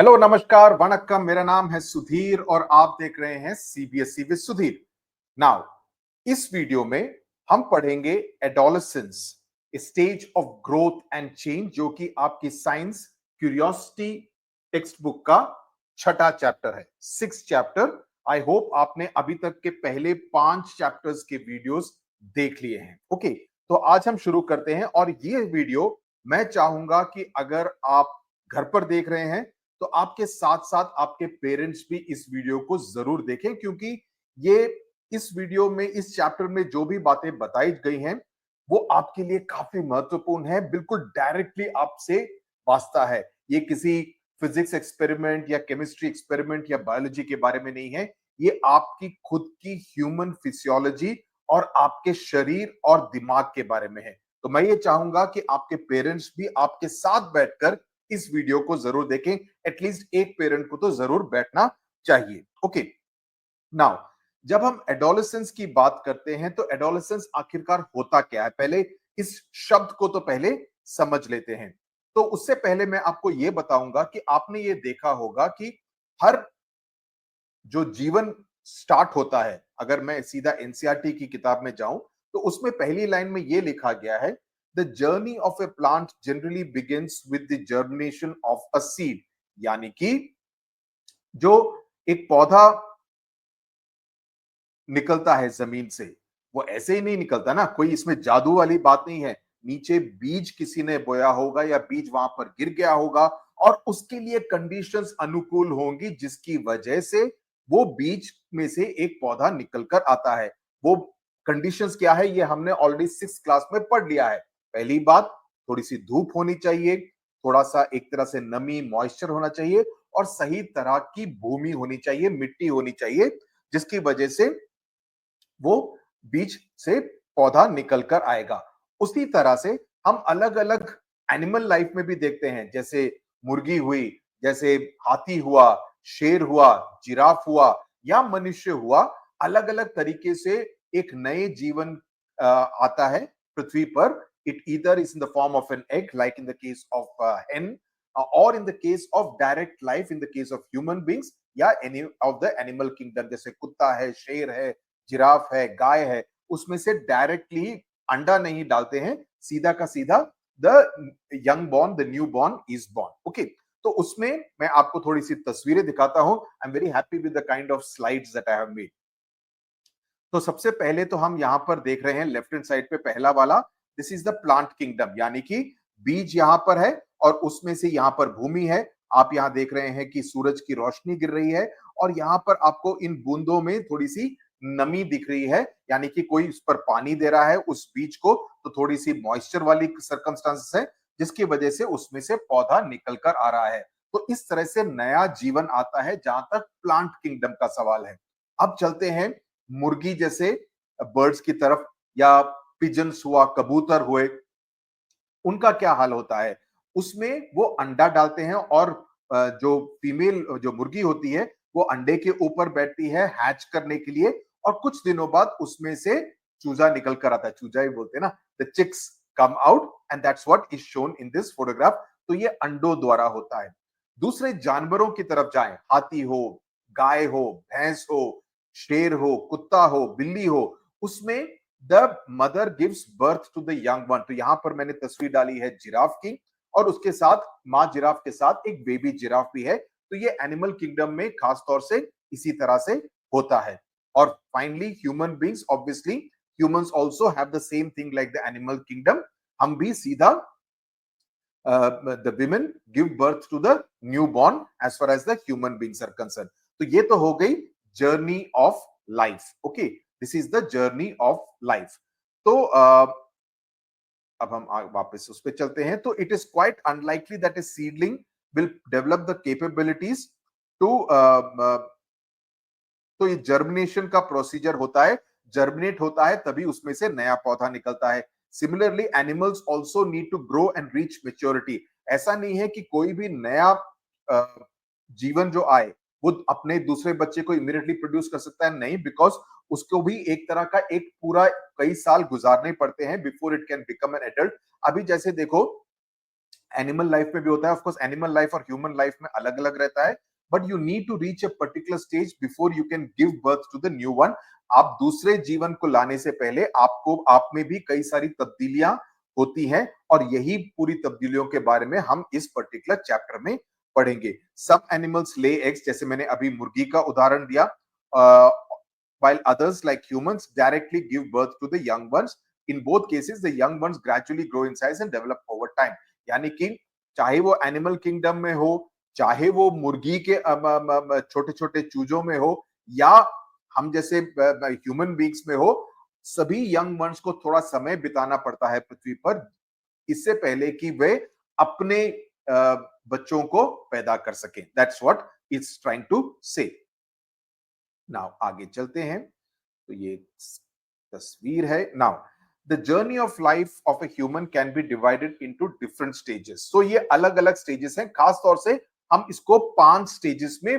Hello, नमस्कार, वणक्कम। मेरा नाम है सुधीर और आप देख रहे हैं सीबीएसई विद सुधीर। नाउ, इस वीडियो में हम पढ़ेंगे adolescence, stage of growth and change, जो कि आपकी साइंस क्यूरियोसिटी टेक्स्ट बुक का छठा चैप्टर है, 6th चैप्टर। आई होप आपने अभी तक के पहले 5 चैप्टर्स के वीडियोस देख लिए हैं। ओके, तो आज हम शुरू करते हैं और ये वीडियो मैं चाहूंगा कि अगर आप घर पर देख रहे हैं तो आपके साथ साथ आपके पेरेंट्स भी इस वीडियो को जरूर देखें, क्योंकि ये इस वीडियो में, इस चैप्टर में जो भी बातें बताई गई हैं वो आपके लिए काफी महत्वपूर्ण है, बिल्कुल डायरेक्टली आपसे वास्ता है। ये किसी फिजिक्स एक्सपेरिमेंट या केमिस्ट्री एक्सपेरिमेंट या बायोलॉजी के बारे में नहीं है, ये आपकी खुद की ह्यूमन फिजियोलॉजी और आपके शरीर और दिमाग के बारे में है। तो मैं ये चाहूंगा कि आपके पेरेंट्स भी आपके साथ बैठकर इस वीडियो को जरूर देखें। एटलीस्ट एक पेरेंट को तो जरूर बैठना चाहिए। ओके, नाउ जब हम एडोलेसेंस की बात करते हैं तो एडोलेसेंस आखिरकार होता क्या है, पहले इस शब्द को तो पहले समझ लेते हैं। तो उससे पहले मैं आपको यह बताऊंगा कि आपने ये देखा होगा कि हर जो जीवन स्टार्ट होता है, अगर मैं सीधा एनसीईआरटी की किताब में जाऊं तो उसमें पहली लाइन में यह लिखा गया है, the journey of A plant generally begins with the germination of a seed. यानी कि जो एक पौधा निकलता है जमीन से, वो ऐसे ही नहीं निकलता ना, कोई इसमें जादू वाली बात नहीं है। नीचे बीज किसी ने बोया होगा या बीज वहां पर गिर गया होगा और उसके लिए कंडीशंस अनुकूल होंगी, जिसकी वजह से वो बीज में से एक पौधा निकल कर आता है। वो कंडीशंस क्या है, ये हमने ऑलरेडी 6th क्लास में पढ़ लिया है। पहली बात, थोड़ी सी धूप होनी चाहिए, थोड़ा सा एक तरह से नमी, मॉइस्चर होना चाहिए और सही तरह की भूमि होनी चाहिए, मिट्टी होनी चाहिए, जिसकी वजह से वो बीज से पौधा निकल कर आएगा। उसी तरह से हम अलग अलग एनिमल लाइफ में भी देखते हैं, जैसे मुर्गी हुई, जैसे हाथी हुआ, शेर हुआ, जिराफ हुआ या मनुष्य हुआ। अलग अलग तरीके से एक नए जीवन आता है पृथ्वी पर। It either is in the form of an egg, like in the case of hen, और in the case of direct life in the case of human beings या any of the animal kingdom, जैसे कुत्ता है, शेर है, giraffe है, गाय है। उसमें से डायरेक्टली अंडा नहीं डालते हैं, सीधा का सीधा the young born, the new born is born. Okay, तो उसमें मैं आपको थोड़ी सी तस्वीरें दिखाता हूं। I am very happy with the kind of slides that I have made. तो सबसे पहले तो हम यहां पर देख रहे हैं लेफ्ट हैंड साइड पे पहला वाला, this is the plant kingdom, यानी कि बीज यहां पर है और उसमें से यहां पर भूमि है। आप यहां देख रहे हैं कि सूरज की रोशनी गिर रही है और यहां पर आपको इन बूंदों में थोड़ी सी नमी दिख रही है, यानी कि कोई उस पर पानी दे रहा है उस बीज को, तो थोड़ी सी मॉइस्चर वाली सर्कमस्टांसेस है, जिसकी वजह से उसमें से पौधा निकल कर आ रहा है। तो इस तरह से नया जीवन आता है, जहां तक प्लांट किंगडम का सवाल है। अब चलते हैं मुर्गी जैसे बर्ड्स की तरफ, या पिजन्स हुआ, कबूतर हुए, उनका क्या हाल होता है। उसमें वो अंडा डालते हैं और जो फीमेल, जो मुर्गी होती है, वो अंडे के ऊपर बैठती है हैच करने के लिए और कुछ दिनों बाद उसमें से चूजा निकल कर आता है। चूजा ही बोलते हैं ना, the chicks come out and that's what is shown in this photograph. तो ये अंडों द्वारा होता है। दूसरे जानवरों की तरफ जाएं, हाथी हो, गाय हो, भैंस हो, शेर हो, कुत्ता हो, बिल्ली हो, उसमें the mother gives birth to the young one. तो यहां पर मैंने तस्वीर डाली है जिराफ की और उसके साथ, मां जिराफ के साथ एक बेबी जिराफ भी है। तो ये एनिमल किंगडम में खास तौर से इसी तरह से होता है। और finally human beings, obviously humans also have the same thing like the animal kingdom. हम भी सीधा the women give birth to the newborn as far as the human beings are concerned. तो ये तो हो गई journey of life. Okay, this is the journey of life. तो अब हम वापस उस पर चलते हैं। तो it is quite unlikely that a seedling will develop the capabilities to, तो ये जर्मिनेशन का प्रोसीजर होता है, जर्मिनेट होता है तभी उसमें से नया पौधा निकलता है। Similarly animals also need to grow and reach maturity. ऐसा नहीं है कि कोई भी नया जीवन जो आए वो अपने दूसरे बच्चे को इमीडिएटली प्रोड्यूस कर सकता है, नहीं, बिकॉज उसको भी एक तरह का एक पूरा कई साल गुजारने पड़ते हैं before it can become an adult. अभी जैसे देखो, एनिमल लाइफ में भी होता है, ऑफ कोर्स एनिमल लाइफ और ह्यूमन लाइफ में अलग अलग रहता है, but you need to reach a particular stage before you can give birth to the new one. आप दूसरे जीवन को लाने से पहले आपको आप में भी कई सारी तब्दीलियां होती हैं, और यही पूरी तब्दीलियों के बारे में हम इस पर्टिकुलर चैप्टर में पढ़ेंगे। सम एनिमल्स ले एग्स, जैसे मैंने अभी मुर्गी का उदाहरण दिया, while others like humans directly give birth to the young ones. In both cases the young ones gradually grow in size and develop over time. यानी कि चाहे वो एनिमल किंगडम में हो, चाहे वो मुर्गी के छोटे छोटे चूजों में हो, या हम जैसे ह्यूमन बींग्स में हो, सभी यंग वंस को थोड़ा समय बिताना पड़ता है पृथ्वी पर, इससे पहले कि वे अपने बच्चों को पैदा कर सकें। That's what it's trying to say. Now आगे चलते हैं, तो ये तस्वीर है। Now the journey of life of a human can be divided into different stages. तो ये अलग अलग स्टेजेस हैं, खास तौर से हम इसको 5 स्टेजेस में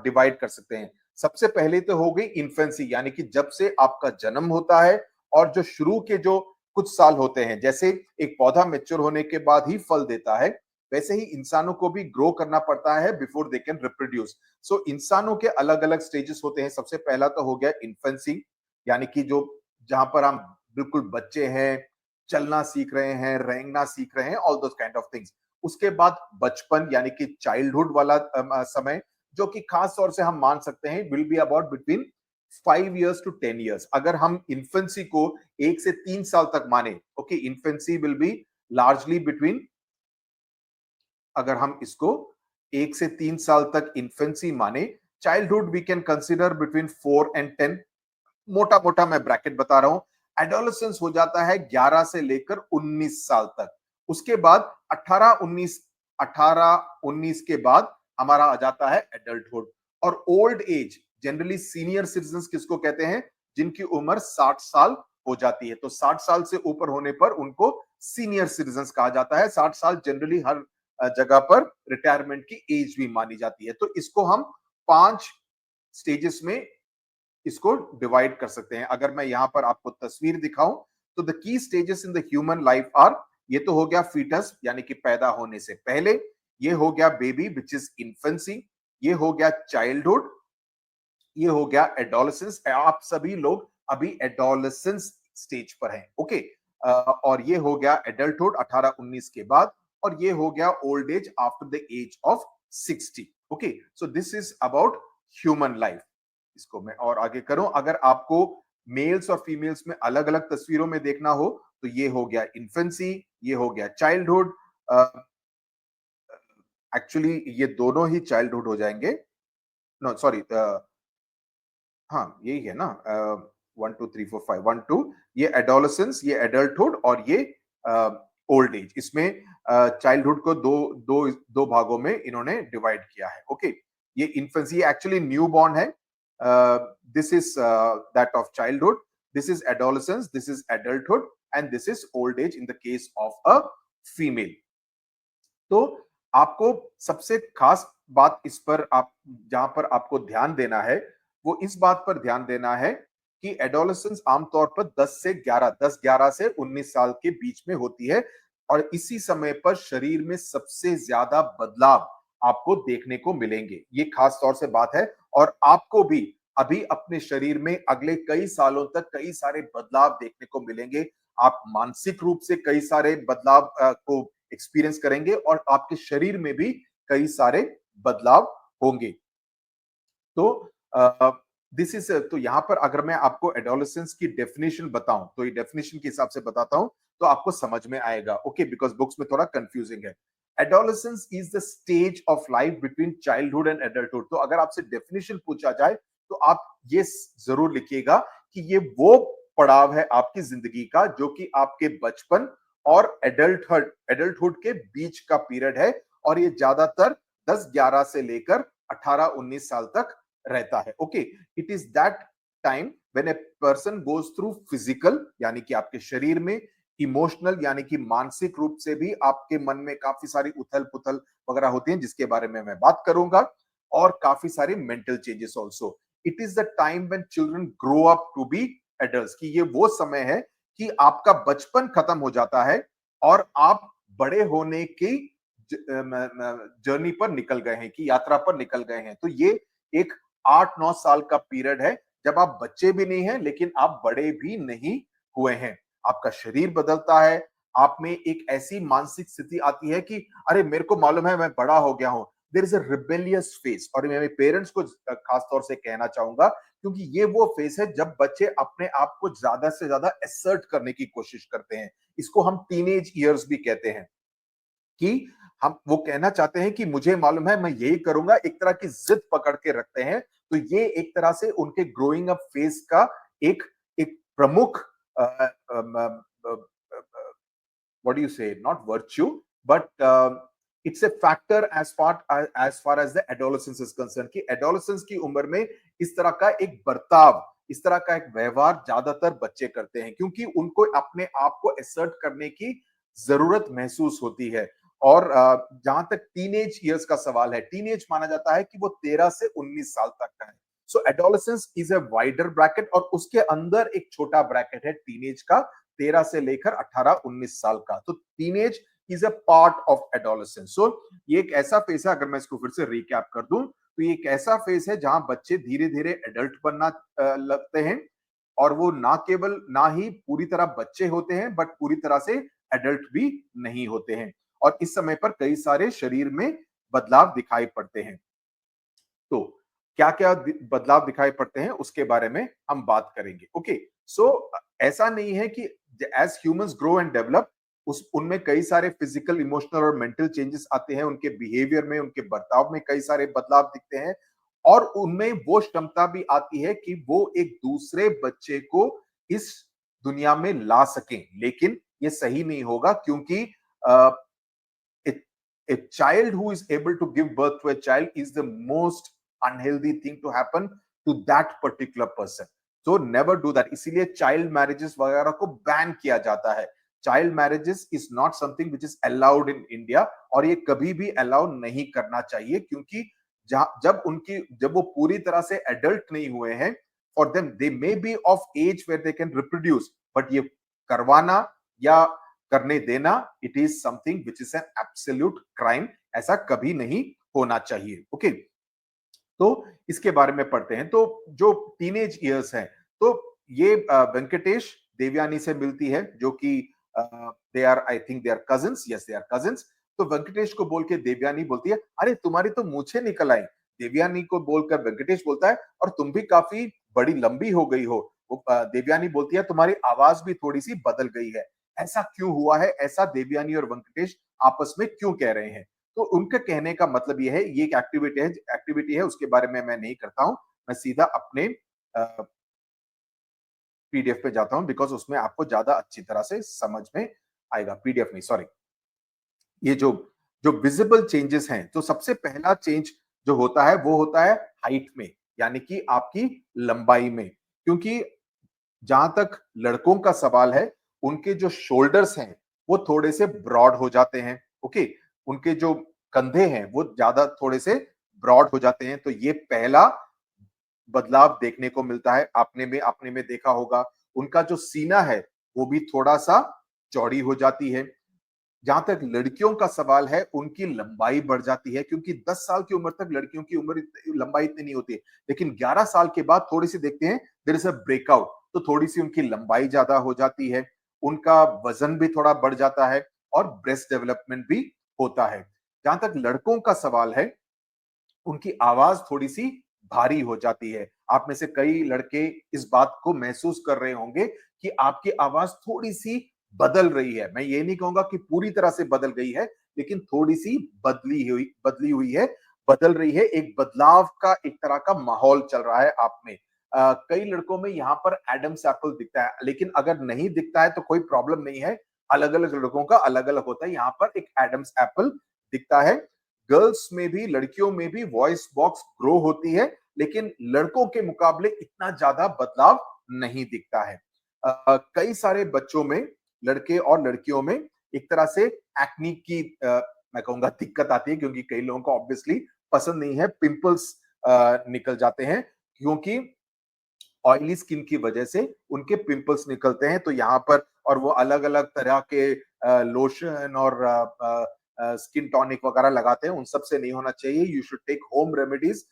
डिवाइड कर सकते हैं। सबसे पहले तो हो गई इन्फेंसी, यानी कि जब से आपका जन्म होता है और जो शुरू के जो कुछ साल होते हैं, जैसे एक पौधा मैच्योर होने के बाद ही फल देता है, वैसे ही इंसानों को भी ग्रो करना पड़ता है बिफोर दे कैन रिप्रोड्यूस। सो इंसानों के अलग अलग स्टेजेस होते हैं। सबसे पहला तो हो गया इन्फेंसी, यानी कि जो जहां पर हम बिल्कुल बच्चे हैं, चलना सीख रहे हैं, रेंगना सीख रहे हैं, all those kind of things. उसके बाद बचपन, यानी कि चाइल्डहुड वाला समय, जो कि खास तौर से हम मान सकते हैं will be about between 5 years to 10 years। अगर हम इन्फेंसी को 1 से 3 साल तक माने, okay, infancy will be largely between, अगर हम इसको 1 से 3 साल तक इन्फेंसी माने, childhood we can consider between 4 and 10, मोटा मोटा मैं ब्रैकेट बता रहा हूं। एडोलेसेंस हो जाता है 11 से लेकर 19 साल तक। उसके बाद 18 19 के बाद हमारा आ जाता है एडल्टहुड। और old age, generally senior citizen किसको कहते हैं, जिनकी उम्र 60 साल हो जाती है। तो 60 साल से ऊपर होने पर उनको सीनियर सिटीजन कहा जाता है। 60 साल जनरली हर जगह पर रिटायरमेंट की एज भी मानी जाती है। तो इसको हम 5 स्टेजेस में इसको डिवाइड कर सकते हैं। अगर मैं यहां पर आपको तस्वीर दिखाऊं, तो the key stages in the human life are, ये तो हो गया फीटस, यानी कि पैदा होने से पहले, ये हो गया बेबी विच इज इन्फेंसी, ये हो गया चाइल्डहुड, ये हो गया एडोलेसेंस। आप सभी लोग अभी एडोलेसेंस स्टेज पर हैं, ओके। और ये हो गया एडल्टहुड 18 19 के बाद, और ये हो गया old age after the age of 60। Okay, so this is about human life. इसको मैं और आगे करूं, अगर आपको मेल्स और फीमेल्स में अलग अलग तस्वीरों में देखना हो, तो ये हो गया इन्फेंसी, ये हो गया चाइल्डहुड। एक्चुअली ये दोनों ही चाइल्डहुड हो जाएंगे, नो सॉरी, हाँ यही है ना, 1 2 3 4 5 1 2, ये एडोलेसेंस, ये एडल्टहुड, और ये ओल्ड एज। इसमें चाइल्डहुड को दो दो दो भागों में इन्होंने डिवाइड किया है, ओके। ये इन्फेंसी एक्चुअली न्यू बॉर्न है, this is that of childhood, this is adolescence, this is adulthood, and this is old age in the case of a female. तो आपको सबसे खास बात इस पर, आप जहां पर आपको ध्यान देना है, वो इस बात पर ध्यान देना है कि एडोलेसेंस आमतौर पर 10 से 19 साल के बीच में होती है, और इसी समय पर शरीर में सबसे ज्यादा बदलाव आपको देखने को मिलेंगे। ये खास तौर से बात है, और आपको भी अभी अपने शरीर में अगले कई सालों तक कई सारे बदलाव देखने को मिलेंगे। आप मानसिक रूप से कई सारे बदलाव को एक्सपीरियंस करेंगे, और आपके शरीर में भी कई सारे बदलाव होंगे। तो दिस इज, तो यहां पर अगर मैं आपको एडोलेसेंस की डेफिनेशन बताऊं, तो ये डेफिनेशन के हिसाब से बताता हूं, तो आपको समझ में आएगा, ओके, बिकॉज बुक्स में थोड़ा कंफ्यूजिंग है। Adolescence is the stage of life between childhood and adulthood. तो अगर आपसे डेफिनेशन पूछा जाए, तो आप ये जरूर लिखिएगा कि ये वो पड़ाव है आपकी जिंदगी का जो कि आपके बचपन और एडल्टहुड के बीच का पीरियड है, और ये ज्यादातर 10 11 से लेकर 18 19 साल तक रहता है, okay. It is that time when a person goes through physical, यानी कि आपके शरीर में, इमोशनल, यानी कि मानसिक रूप से भी आपके मन में काफी सारी उथल पुथल वगैरह होती है, जिसके बारे में मैं बात करूंगा, और काफी सारे mental changes also. It is the time when children grow up to be adults, कि ये वो समय है कि आपका बचपन खत्म हो जाता है और आप बड़े होने की जर्नी पर निकल गए हैं, की यात्रा पर निकल गए हैं। तो ये एक 8-9 साल का पीरियड है जब आप बच्चे भी नहीं हैं लेकिन आप बड़े भी नहीं हुए हैं। आपका शरीर बदलता है, आप में एक ऐसी मानसिक स्थिति आती है कि अरे मेरे को मालूम है मैं बड़ा हो गया हूं। There is a rebellious phase, और मैं मेरे पेरेंट्स को खास तौर से कहना चाहूंगा क्योंकि ये वो फेज है जब बच्चे अपने आप को ज्यादा से ज्यादा असर्ट करने की कोशिश करते हैं। इसको हम टीनेज ईयर्स भी कहते हैं कि हम वो कहना चाहते हैं कि मुझे मालूम है मैं यही करूंगा, एक तरह की जिद पकड़ के रखते हैं। तो ये एक तरह से उनके ग्रोइंग अप फेज का एक एक प्रमुख what do you say, not virtue, but it's a factor as far as the adolescence is concerned कि adolescence की उम्र में इस तरह का एक बर्ताव, इस तरह का एक व्यवहार ज्यादातर बच्चे करते हैं क्योंकि उनको अपने आप को असर्ट करने की जरूरत महसूस होती है। और जहां तक टीनेज ईयर्स का सवाल है, टीनेज माना जाता है कि वो 13 से 19 साल तक का है। So adolescence is a wider bracket और उसके अंदर एक छोटा ब्रैकेट है टीनेज का, 13 से लेकर 18-19 साल का। तो teenage is a part of adolescence. So ये एक ऐसा फेज है, अगर मैं इसको फिर से रिकैप कर दूं तो ये एक ऐसा फेज है जहां बच्चे धीरे धीरे एडल्ट बनना लगते हैं, और वो ना केवल ना ही पूरी तरह बच्चे होते हैं बट पूरी तरह से एडल्ट भी नहीं होते हैं। और इस समय पर कई सारे शरीर में बदलाव दिखाई पड़ते हैं। तो क्या क्या बदलाव दिखाई पड़ते हैं उसके बारे में हम बात करेंगे। ओके, सो ऐसा नहीं है कि as humans grow and develop उस उनमें कई सारे फिजिकल, इमोशनल और मेंटल चेंजेस आते हैं, उनके बिहेवियर में, उनके बर्ताव में कई सारे बदलाव दिखते हैं, और उनमें वो क्षमता भी आती है कि वो एक दूसरे बच्चे को इस दुनिया में ला सकें। लेकिन ये सही नहीं होगा क्योंकि अ, a, a child who is able to give birth to a child is the most unhealthy thing to happen to that particular person. So never do that. इसीलिए चाइल्ड मैरिजेस वगैरह को बैन किया जाता है। Child marriages is not something which is allowed in India, और ये कभी भी अलाउ नहीं करना चाहिए क्योंकि जब वो पूरी तरह से एडल्ट नहीं हुए हैं, for them they may be of age where they can reproduce, but ये करवाना या करने देना, it is something which is an absolute crime. ऐसा कभी नहीं होना चाहिए। ओके, तो इसके बारे में पढ़ते हैं। तो जो टीनेज ईयर्स हैं, तो ये वेंकटेश देवयानी से मिलती है जो कि they are, I think they are cousins, yes they are cousins. तो वेंकटेश को बोल के देवयानी बोलती है अरे तुम्हारी तो मूछें निकल आई। देवयानी को बोलकर वेंकटेश बोलता है और तुम भी काफी बड़ी लंबी हो गई हो। देवयानी बोलती है तुम्हारी आवाज भी थोड़ी सी बदल गई है। ऐसा क्यों हुआ है, ऐसा देवयानी और वेंकटेश आपस में क्यों कह रहे हैं? तो उनके कहने का मतलब ये है, ये एक एक्टिविटी है उसके बारे में मैं नहीं करता हूं। मैं सीधा अपने पीडीएफ पे जाता हूं बिकॉज उसमें आपको ज्यादा अच्छी तरह से समझ में आएगा। पीडीएफ नहीं, सॉरी, ये जो जो विजिबल चेंजेस हैं, तो सबसे पहला चेंज जो होता है वो होता है हाइट में, यानी कि आपकी लंबाई में। क्योंकि जहां तक लड़कों का सवाल है, उनके जो शोल्डर्स हैं वो थोड़े से ब्रॉड हो जाते हैं। ओके, उनके जो कंधे हैं वो ज्यादा थोड़े से ब्रॉड हो जाते हैं। तो ये पहला बदलाव देखने को मिलता है। आपने में देखा होगा उनका जो सीना है वो भी थोड़ा सा चौड़ी हो जाती है। जहां तक लड़कियों का सवाल है, उनकी लंबाई बढ़ जाती है क्योंकि 10 साल की उम्र तक लड़कियों की लंबाई इतनी नहीं होती है, लेकिन 11 साल के बाद थोड़ी सी देखते हैं देयर इज अ ब्रेकआउट, तो थोड़ी सी उनकी लंबाई ज्यादा हो जाती है, उनका वजन भी थोड़ा बढ़ जाता है और ब्रेस्ट डेवलपमेंट भी होता है। जहां तक लड़कों का सवाल है, उनकी आवाज थोड़ी सी भारी हो जाती है। आप में से कई लड़के इस बात को महसूस कर रहे होंगे कि आपकी आवाज थोड़ी सी बदल रही है। मैं ये नहीं कहूंगा कि पूरी तरह से बदल गई है, लेकिन थोड़ी सी बदली हुई है, बदल रही है। एक बदलाव का एक तरह का माहौल चल रहा है आप में। कई लड़कों में यहाँ पर एडम्स एप्पल दिखता है, लेकिन अगर नहीं दिखता है तो कोई प्रॉब्लम नहीं है। अलग अलग लड़कों का अलग अलग होता है। यहाँ पर एक एडम्स एप्पल दिखता है। गर्ल्स में भी, लड़कियों में भी वॉइस बॉक्स ग्रो होती है, लेकिन लड़कों के मुकाबले इतना ज्यादा बदलाव नहीं दिखता है। कई सारे बच्चों में, लड़के और लड़कियों में एक तरह से एक्नी की मैं कहूंगा दिक्कत आती है, क्योंकि कई लोगों को ऑब्वियसली पसंद नहीं है, पिंपल्स निकल जाते हैं क्योंकि ऑयली स्किन की वजह से उनके पिंपल्स निकलते हैं। तो यहाँ पर, और वो अलग अलग तरह के लोशन और स्किन टॉनिक वगैरह लगाते हैं, उन सब से नहीं होना चाहिए। You should take home remedies,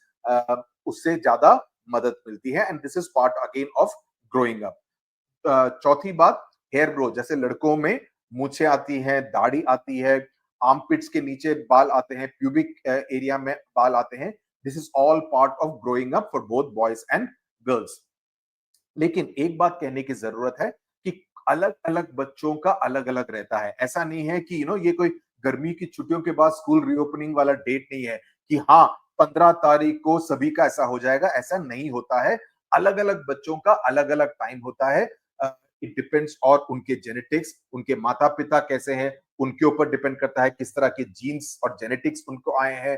उससे ज्यादा मदद मिलती है, and this is part again of growing up. चौथी बात, हेयर ग्रोथ, जैसे लड़कों में मूछें आती हैं, दाढ़ी आती है, आर्मपिट्स के नीचे बाल आते हैं, प्यूबिक एरिया में बाल आते हैं। This is all part of growing up for both boys and girls. लेकिन एक बात कहने की जरूरत है कि अलग अलग बच्चों का अलग अलग रहता है। ऐसा नहीं है कि ये कोई गर्मी की छुट्टियों के बाद स्कूल रीओपनिंग वाला डेट नहीं है कि हाँ 15 तारीख को सभी का ऐसा हो जाएगा, ऐसा नहीं होता है। अलग अलग बच्चों का अलग अलग टाइम होता है। इट डिपेंड्स, और उनके जेनेटिक्स, उनके माता पिता कैसे हैं, उनके ऊपर डिपेंड करता है किस तरह के जीन्स और जेनेटिक्स उनको आए हैं,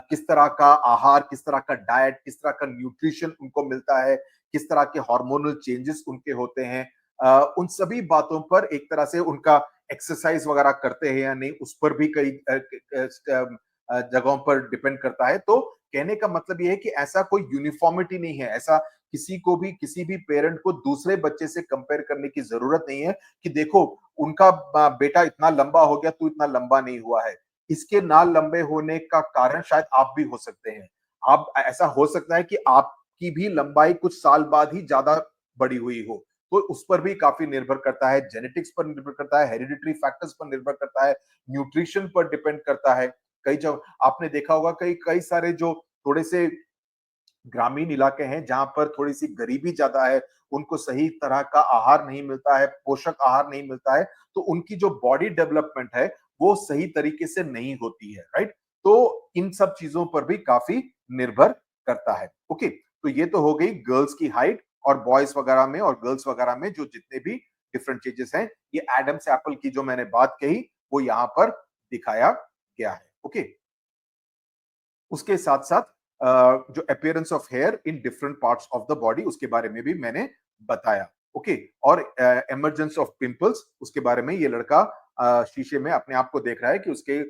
किस तरह का आहार, किस तरह का डाइट, किस तरह का न्यूट्रिशन उनको मिलता है, किस तरह के हार्मोनल चेंजेस उनके होते हैं। उन सभी बातों पर एक तरह से उनका एक्सरसाइज वगैरह करते हैं या नहीं, उस पर भी कई जगहों पर डिपेंड करता है। तो कहने का मतलब ये है कि ऐसा कोई यूनिफॉर्मिटी नहीं है, ऐसा किसी को भी, किसी भी पेरेंट को दूसरे बच्चे से कंपेयर करने की जरूरत नहीं है कि देखो उनका बेटा इतना लंबा हो गया, तू इतना लंबा नहीं हुआ है। इसके ना लंबे होने का कारण शायद आप भी हो सकते हैं। आप, ऐसा हो सकता है कि आपकी भी लंबाई कुछ साल बाद ही ज्यादा बड़ी हुई हो, तो उस पर भी काफी निर्भर करता है, जेनेटिक्स पर निर्भर करता है, हेरिडिटरी फैक्टर्स पर निर्भर करता है, न्यूट्रिशन पर डिपेंड करता है। कई जगह आपने देखा होगा, कई कई सारे जो थोड़े से ग्रामीण इलाके हैं जहां पर थोड़ी सी गरीबी ज्यादा है, उनको सही तरह का आहार नहीं मिलता है, पोषक आहार नहीं मिलता है, तो उनकी जो बॉडी डेवलपमेंट है वो सही तरीके से नहीं होती है, राइट। तो इन सब चीजों पर भी काफी निर्भर करता है। ओके, तो ये तो हो गई गर्ल्स की हाइट, और बॉयज वगैरह में और गर्ल्स वगैरह में जो जितने भी डिफरेंट चेंजेस हैं, ये एडम्स एप्पल की जो मैंने बात कही वो यहां पर दिखाया गया है। ओके, उसके साथ साथ जो appearance of here in different parts of the body, उसके बारे में भी मैंने बताया। ओके, और इमरजेंस ऑफ पिंपल्स, उसके बारे में, ये लड़का शीशे में अपने आप को देख रहा है कि उसके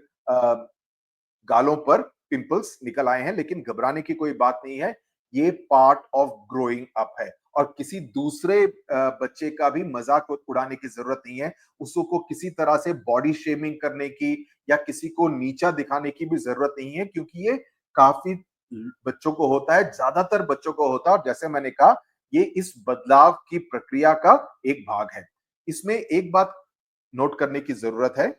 गालों पर पिंपल्स निकल आए हैं, लेकिन घबराने की कोई बात नहीं है। ये पार्ट ऑफ ग्रोइंग अप है, और किसी दूसरे बच्चे का भी मजाक उड़ाने की जरूरत नहीं है। उसको किसी तरह से बॉडी शेमिंग करने की या किसी को नीचा दिखाने की भी जरूरत नहीं है, क्योंकि ये काफी बच्चों को होता है, ज्यादातर बच्चों को होता है, और जैसे मैंने कहा, ये इस बदलाव की प्रक्रिया का एक भाग है। इसमें एक बात नोट करने की जरूरत है,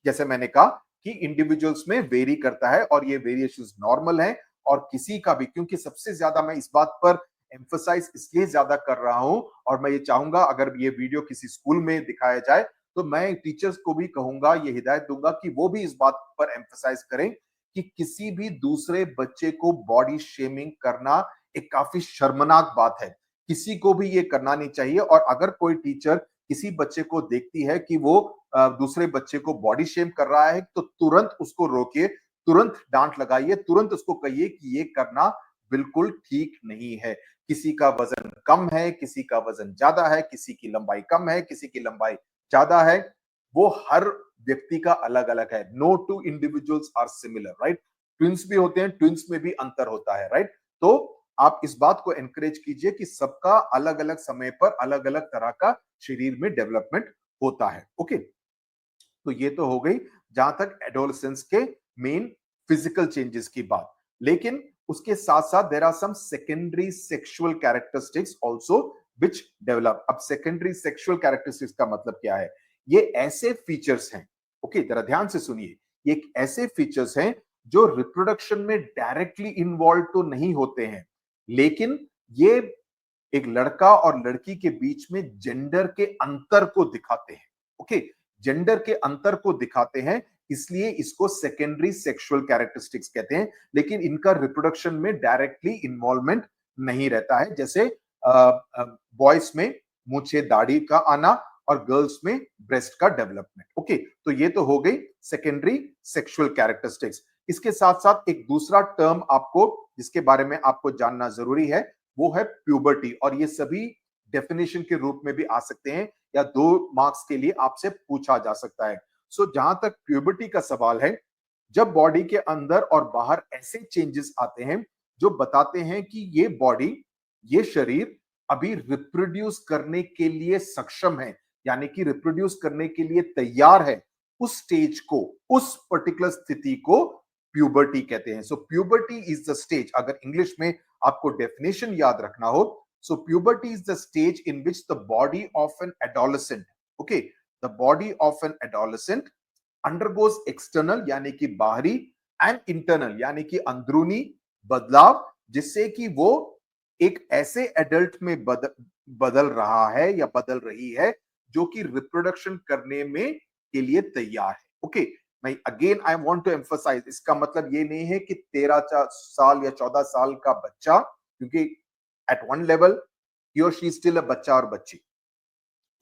जैसे मैंने कहा कि इंडिविजुअल्स में वेरी करता है, और ये वेरिएशंस नॉर्मल है। और किसी का भी, क्योंकि सबसे ज्यादा मैं इस बात पर एम्फसाइज इसलिए ज्यादा कर रहा हूं, और मैं ये चाहूंगा अगर ये वीडियो किसी स्कूल में दिखाया जाए, तो मैं टीचर्स को भी कहूंगा, ये हिदायत दूंगा कि वो भी इस बात पर एम्फसाइज करें कि किसी भी दूसरे बच्चे को बॉडी शेमिंग करना एक काफी शर्मनाक बात है। किसी को भी ये करना नहीं चाहिए, और अगर कोई टीचर किसी बच्चे को देखती है कि वो दूसरे बच्चे को बॉडी शेम कर रहा है, तो तुरंत उसको रोकिए, तुरंत डांट लगाइए, तुरंत उसको कहिए कि ये करना बिल्कुल ठीक नहीं है। किसी का वजन कम है, किसी का वजन ज्यादा है, किसी की लंबाई कम है, किसी की लंबाई ज्यादा है, वो हर व्यक्ति का अलग अलग है। No two individuals are similar, right. Twins भी होते हैं, ट्विंस में भी अंतर होता है, राइट। तो आप इस बात को एनकरेज कीजिए कि सबका अलग अलग समय पर अलग अलग तरह का शरीर में डेवलपमेंट होता है। ओके, तो ये तो हो गई जहां तक एडोलसेंस के मेन फिजिकल चेंजेस की बात। लेकिन उसके साथ साथ there are some secondary sexual characteristics also which develop. अब सेकेंडरी सेक्सुअल कैरेक्टरिस्टिक्स का मतलब क्या है? ये ऐसे फीचर्स हैं, ओके, जरा ध्यान से सुनिए, ये ऐसे फीचर्स हैं जो रिप्रोडक्शन में डायरेक्टली इन्वॉल्व तो नहीं होते हैं, लेकिन ये एक लड़का और लड़की के बीच में जेंडर के अंतर को दिखाते हैं। ओके, जेंडर के अंतर को दिखाते हैं, इसलिए इसको सेकेंडरी सेक्सुअल कैरेक्टरिस्टिक्स कहते हैं, लेकिन इनका रिप्रोडक्शन में डायरेक्टली इन्वॉल्वमेंट नहीं रहता है। जैसे बॉयज में मूछे दाढ़ी का आना, और गर्ल्स में ब्रेस्ट का डेवलपमेंट। ओके, तो ये तो हो गई सेकेंडरी सेक्सुअल कैरेक्टरिस्टिक्स। इसके साथ साथ एक दूसरा टर्म आपको, जिसके बारे में आपको जानना जरूरी है, वो है प्यूबर्टी, और ये सभी डेफिनेशन के रूप में भी आ सकते हैं, या 2 मार्क्स के लिए आपसे पूछा जा सकता है। सो जहां तक प्यूबर्टी का सवाल है, जब बॉडी के अंदर और बाहर ऐसे चेंजेस आते हैं जो बताते हैं कि ये बॉडी, ये शरीर अभी रिप्रोड्यूस करने के लिए सक्षम है, यानी कि रिप्रोड्यूस करने के लिए तैयार है, उस स्टेज को, उस पर्टिकुलर स्थिति को प्यूबर्टी कहते हैं। So puberty is the stage, अगर इंग्लिश में आपको डेफिनेशन याद रखना हो, so puberty is the stage in which the body of an adolescent, okay, the body of an adolescent undergoes external यानी कि बाहरी एंड इंटरनल यानी कि अंदरूनी बदलाव, जिससे कि वो एक ऐसे एडल्ट में बदल रहा है या बदल रही है जो कि रिप्रोडक्शन करने में के लिए तैयार है। ओके, मैं again I want to emphasise, इसका मतलब ये नहीं है कि 13 साल या 14 साल का बच्चा, क्योंकि एट वन लेवल ही और शी स्टिल अ बच्चा और बच्ची,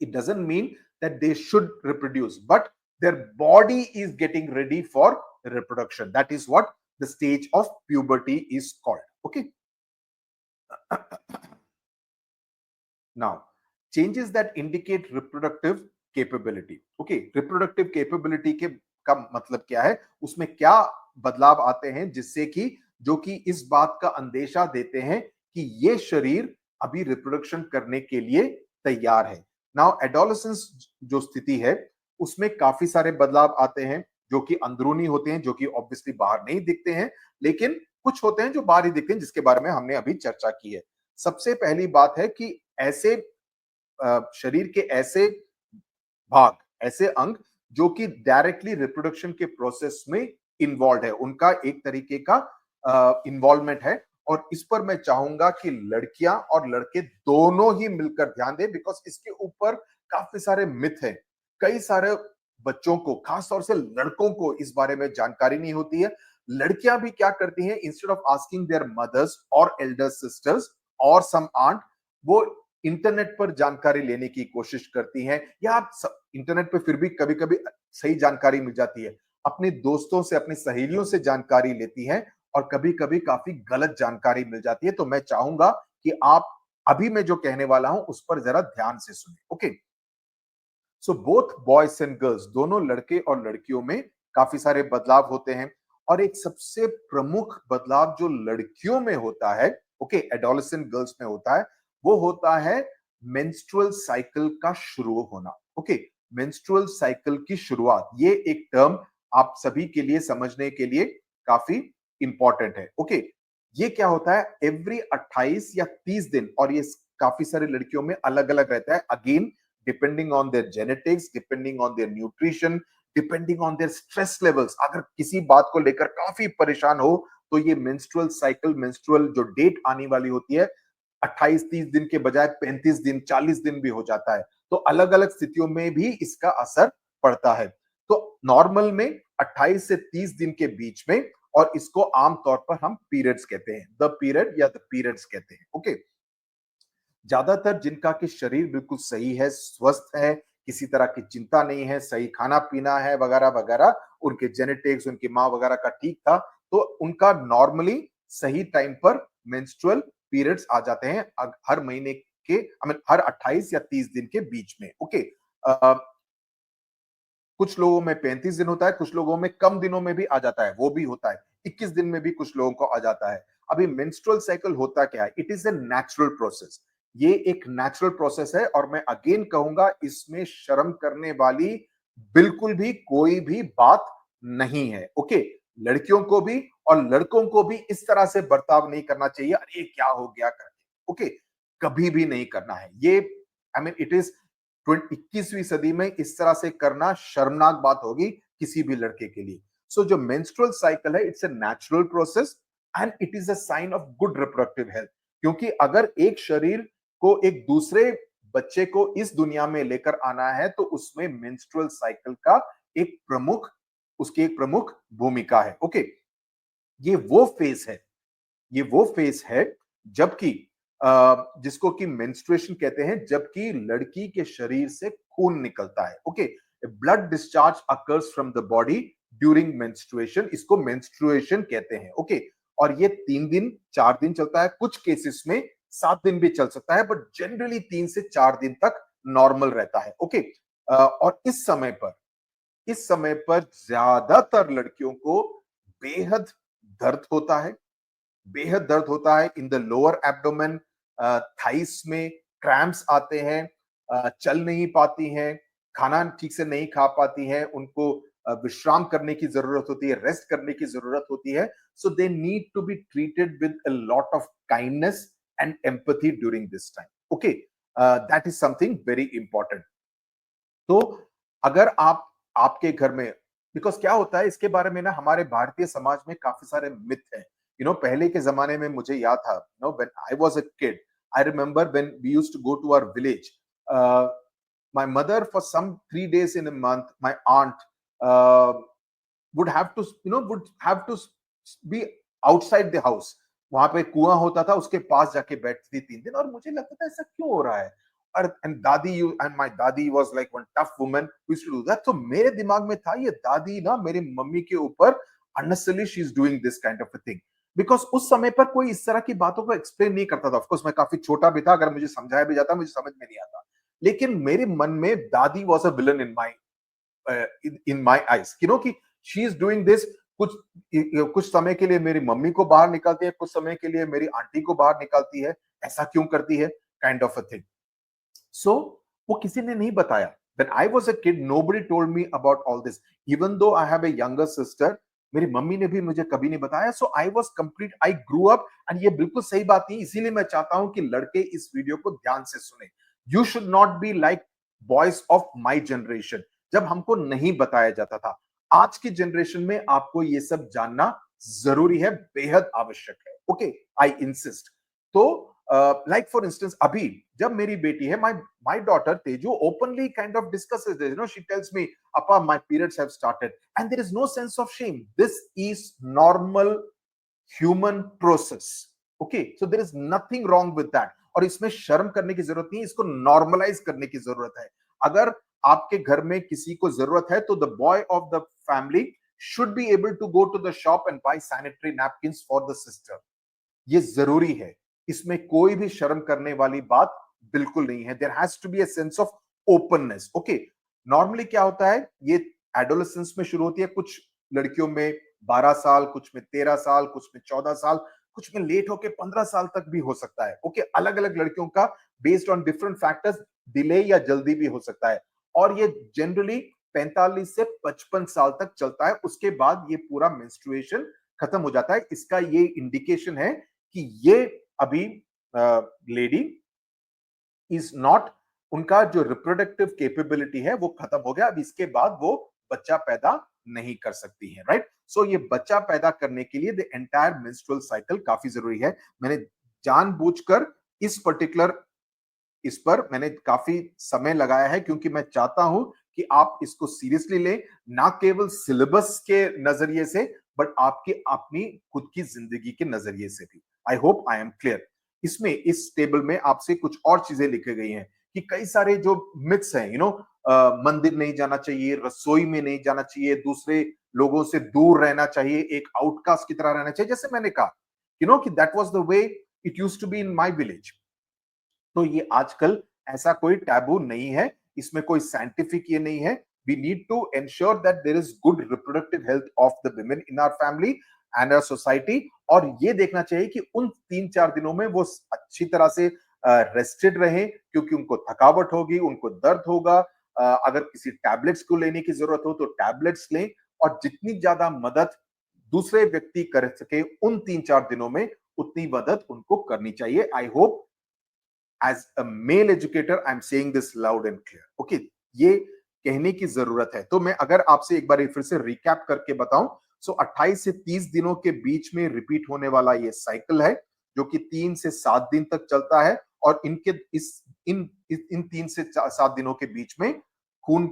it doesn't mean that they should reproduce, but their body is getting ready for reproduction. That is what the stage of puberty is called. Okay. Now, changes that indicate reproductive capability. Okay, reproductive capability के का मतलब क्या है, उसमें क्या बदलाव आते हैं जिससे कि जो कि इस बात का अंदेशा देते हैं कि ये शरीर अभी रिप्रोडक्शन करने के लिए तैयार है। नाउ एडोलेसेंस जो स्थिति है उसमें काफी सारे बदलाव आते हैं जो कि अंदरूनी होते हैं, जो कि ऑब्वियसली बाहर नहीं दिखते हैं, लेकिन कुछ होते हैं जो बाहर ही दिखते हैं, जिसके बारे में हमने अभी चर्चा की है। सबसे पहली बात है कि ऐसे शरीर के ऐसे भाग, ऐसे अंग जो कि डायरेक्टली रिप्रोडक्शन के प्रोसेस में इन्वॉल्व है, उनका एक तरीके का इन्वॉल्वमेंट है। और इस पर मैं चाहूंगा कि लड़कियां और लड़के दोनों ही मिलकर ध्यान दें, बिकॉज इसके ऊपर काफी सारे मिथ हैं। कई सारे बच्चों को, खासतौर से लड़कों को इस बारे में जानकारी नहीं होती है। लड़कियां भी क्या करती हैं, instead of asking their mothers और एल्डर सिस्टर्स और सम आंट, वो इंटरनेट पर जानकारी लेने की कोशिश करती हैं, या आप इंटरनेट पे फिर भी कभी कभी सही जानकारी मिल जाती है, अपने दोस्तों से, अपनी सहेलियों से जानकारी लेती हैं और कभी कभी काफी गलत जानकारी मिल जाती है। तो मैं चाहूंगा कि आप अभी मैं जो कहने वाला हूं उस पर जरा ध्यान से सुने। Okay, so both boys and girls, दोनों लड़के और लड़कियों में काफी सारे बदलाव होते हैं। और एक सबसे प्रमुख बदलाव जो लड़कियों में होता है, ओके, एडोलेसेंट गर्ल्स में होता है, वो होता है मेंस्ट्रुअल साइकिल का शुरू होना। ओके, मेंस्ट्रुअल साइकिल की शुरुआत, ये एक टर्म आप सभी के लिए समझने के लिए काफी इंपॉर्टेंट है। ओके, ये क्या होता है, एवरी 28 या 30 दिन, और ये काफी सारी लड़कियों में अलग अलग रहता है, again depending on their genetics, depending on their nutrition, depending on their stress levels. अगर किसी बात को लेकर काफी परेशान हो तो ये मेंस्ट्रुअल साइकिल, मेंस्ट्रुअल जो डेट आने वाली होती है, 28-30 दिन के बजाय 35 दिन, 40 दिन भी हो जाता है। तो अलग अलग स्थितियों में भी इसका असर पड़ता है। तो नॉर्मल में 28 से 30 दिन के बीच में, और इसको आमतौर पर हम पीरियड्स कहते हैं, द पीरियड या द पीरियड्स कहते हैं। ओके, ज्यादातर जिनका कि शरीर बिल्कुल सही है, स्वस्थ है, किसी तरह की चिंता नहीं है, सही खाना पीना है वगैरह वगैरह, उनके जेनेटिक्स, उनकी माँ वगैरह का ठीक था, तो उनका नॉर्मली सही टाइम पर मेंस्ट्रुअल पीरियड्स आ जाते हैं, हर महीने के, आई मीन हर 28 या 30 दिन के बीच में। ओके, कुछ लोगों में 35 दिन होता है, कुछ लोगों में कम दिनों में भी आ जाता है, वो भी होता है, 21 दिन में भी कुछ लोगों को आ जाता है। अभी मेंस्ट्रुअल साइकिल होता क्या है, it is a natural process, ये एक नेचुरल प्रोसेस है, और मैं अगेन कहूंगा इसमें शर्म करने वाली बिल्कुल भी कोई भी बात नहीं है। ओके, लड़कियों को भी और लड़कों को भी इस तरह से बर्ताव नहीं करना चाहिए, अरे क्या हो गया करके। ओके, कभी भी नहीं करना है ये, आई मीन इट इज 21वीं सदी में इस तरह से करना शर्मनाक बात होगी किसी भी लड़के के लिए। सो जो मेंस्ट्रुअल साइकिल है, it's a natural process and it is a sign of good reproductive health, क्योंकि अगर एक शरीर को एक दूसरे बच्चे को इस दुनिया में लेकर आना है तो उसमें मेंस्ट्रुअल साइकिल का एक प्रमुख, उसकी एक प्रमुख भूमिका है। ओके, ये वो फेज है, ये वो फेज है जबकि जिसको कि मेंस्ट्रुएशन कहते हैं, जबकि लड़की के शरीर से खून निकलता है। Okay, blood discharge occurs from the body during menstruation, इसको मेंस्ट्रुएशन कहते हैं। ओके, और ये 3 दिन 4 दिन चलता है, कुछ केसेस में 7 दिन भी चल सकता है, बट जनरली 3 से 4 दिन तक नॉर्मल रहता है। ओके, और इस समय पर ज्यादातर लड़कियों को बेहद दर्द होता है, बेहद दर्द होता है in the lower abdomen, thighs में क्रैम्प्स आते हैं, चल नहीं पाती हैं, खाना ठीक से नहीं खा पाती हैं, उनको विश्राम करने की जरूरत होती है, रेस्ट करने की जरूरत होती है. So they need to be treated with a lot of kindness and empathy during this time. Okay, that is something very important. तो अगर आप आपके घर में, बिकॉज क्या होता है इसके बारे में ना, हमारे भारतीय समाज में काफी सारे मिथ हैं. पहले के जमाने में मुझे याद था, when I was a kid, I remember when we used to go to our village, my mother for some 3 days in a month, my aunt uh, would have to would have to be outside the house. वहां पे कुआं होता था, उसके पास जाके बैठती थी 3 दिन, और मुझे लगता था ऐसा क्यों हो रहा है. और एंड दादी यू एंड माय दादी was like one tough woman who used to do that. तो मेरे दिमाग में था ये दादी ना मेरी मम्मी के ऊपर unnecessarily she is doing this kind of a thing, because उस समय पर कोई इस तरह की बातों को एक्सप्लेन नहीं करता था. ऑफ कोर्स मैं काफी छोटा भी था, अगर मुझे समझाया भी जाता मुझे समझ में नहीं आता. लेकिन मेरे मन में दादी was a villain in my eyes, कि शी इज डूइंग दिस. कुछ कुछ समय के लिए मेरी मम्मी को बाहर निकालती है, कुछ समय के लिए मेरी आंटी को बाहर निकालती है. ऐसा क्यों करती है, काइंड ऑफ अ थिंग. सो वो किसी ने नहीं बताया. When I was a kid, nobody told me about all this. Even though I have a younger sister, मेरी मम्मी ने भी मुझे कभी नहीं बताया. So I was complete. I grew up, and ये बिल्कुल सही बात नहीं. इसीलिए मैं चाहता हूं कि लड़के इस वीडियो को ध्यान से सुने. You should not be like boys of my generation. जब हमको नहीं बताया जाता था. आज की जनरेशन में आपको ये सब जानना जरूरी है, बेहद आवश्यक है. Okay, I insist. तो लाइक फॉर इंस्टेंस, अभी जब मेरी बेटी है, my daughter Teju openly kind of discusses this. She tells me, अपा my periods have started, and there is no sense of shame. This is normal human process. Okay, so there is nothing wrong with that. और इसमें शर्म करने की जरूरत नहीं है, इसको नॉर्मलाइज करने की जरूरत है. अगर आपके घर में किसी को जरूरत है, तो the boy of the family should be able to go to the shop and buy sanitary napkins for the sister. ये जरूरी है. इसमें कोई भी शर्म करने वाली बात बिल्कुल नहीं है. There has to be a sense of openness. Okay, normally क्या होता है, ये एडोलेसेंस में शुरू होती है. कुछ लड़कियों में 12 साल, कुछ में 13 साल, कुछ में 14 साल, कुछ में लेट होके 15 साल तक भी हो सकता है. ओके, अलग अलग लड़कियों का based on different factors delay या जल्दी भी हो सकता है. और ये जनरली 45 से 55 साल तक चलता है. उसके बाद ये पूरा मेंस्ट्रुएशन खत्म हो जाता है. इसका ये इंडिकेशन है कि ये अभी लेडी इज नॉट, उनका जो रिप्रोडक्टिव कैपेबिलिटी है वो खत्म हो गया. अब इसके बाद वो बच्चा पैदा नहीं कर सकती है. राइट. सो ये बच्चा पैदा करने के लिए द एंटायर मेंस्ट्रुअल साइकिल काफी जरूरी है. मैंने जानबूझकर इस पर्टिकुलर इस पर मैंने काफी समय लगाया है, क्योंकि मैं चाहता हूं कि आप इसको सीरियसली लें, ना केवल सिलेबस के नजरिए से, बट आपकी अपनी खुद की जिंदगी के नजरिए से भी. I hope I am clear. इसमें इस टेबल में आपसे कुछ और चीजें लिखी गई हैं कि कई सारे जो मिथ्स हैं, मंदिर नहीं जाना चाहिए, रसोई में नहीं जाना चाहिए, दूसरे लोगों से दूर रहना चाहिए, एक आउटकास्ट की तरह रहना चाहिए. जैसे मैंने कहा, कि that was the way it used to be in my village. तो ये आजकल ऐसा कोई टैबू नहीं है, इसमें कोई साइंटिफिक ये नहीं है. We need to ensure that there is good reproductive health of the women in our family and our society. और ये देखना चाहिए कि उन 3-4 दिनों में वो अच्छी तरह से रेस्टेड रहे, क्योंकि उनको थकावट होगी, उनको दर्द होगा. अगर किसी टैबलेट्स को लेने की जरूरत हो तो टैबलेट्स लें, और जितनी ज्यादा मदद दूसरे व्यक्ति कर सके उन 3-4 दिनों में, उतनी मदद उनको करनी चाहिए. I hope as a male educator I'm saying this loud and clear. Okay, ये कहने की जरूरत है. तो मैं अगर आपसे एक बार फिर से रिकैप करके बताऊं, सो 28 से 30 दिनों के बीच में रिपीट होने वाला ये साइकिल है, जो कि 3 से 7 दिन तक चलता है. और इनके इन 3 से 7 दिनों के बीच में खून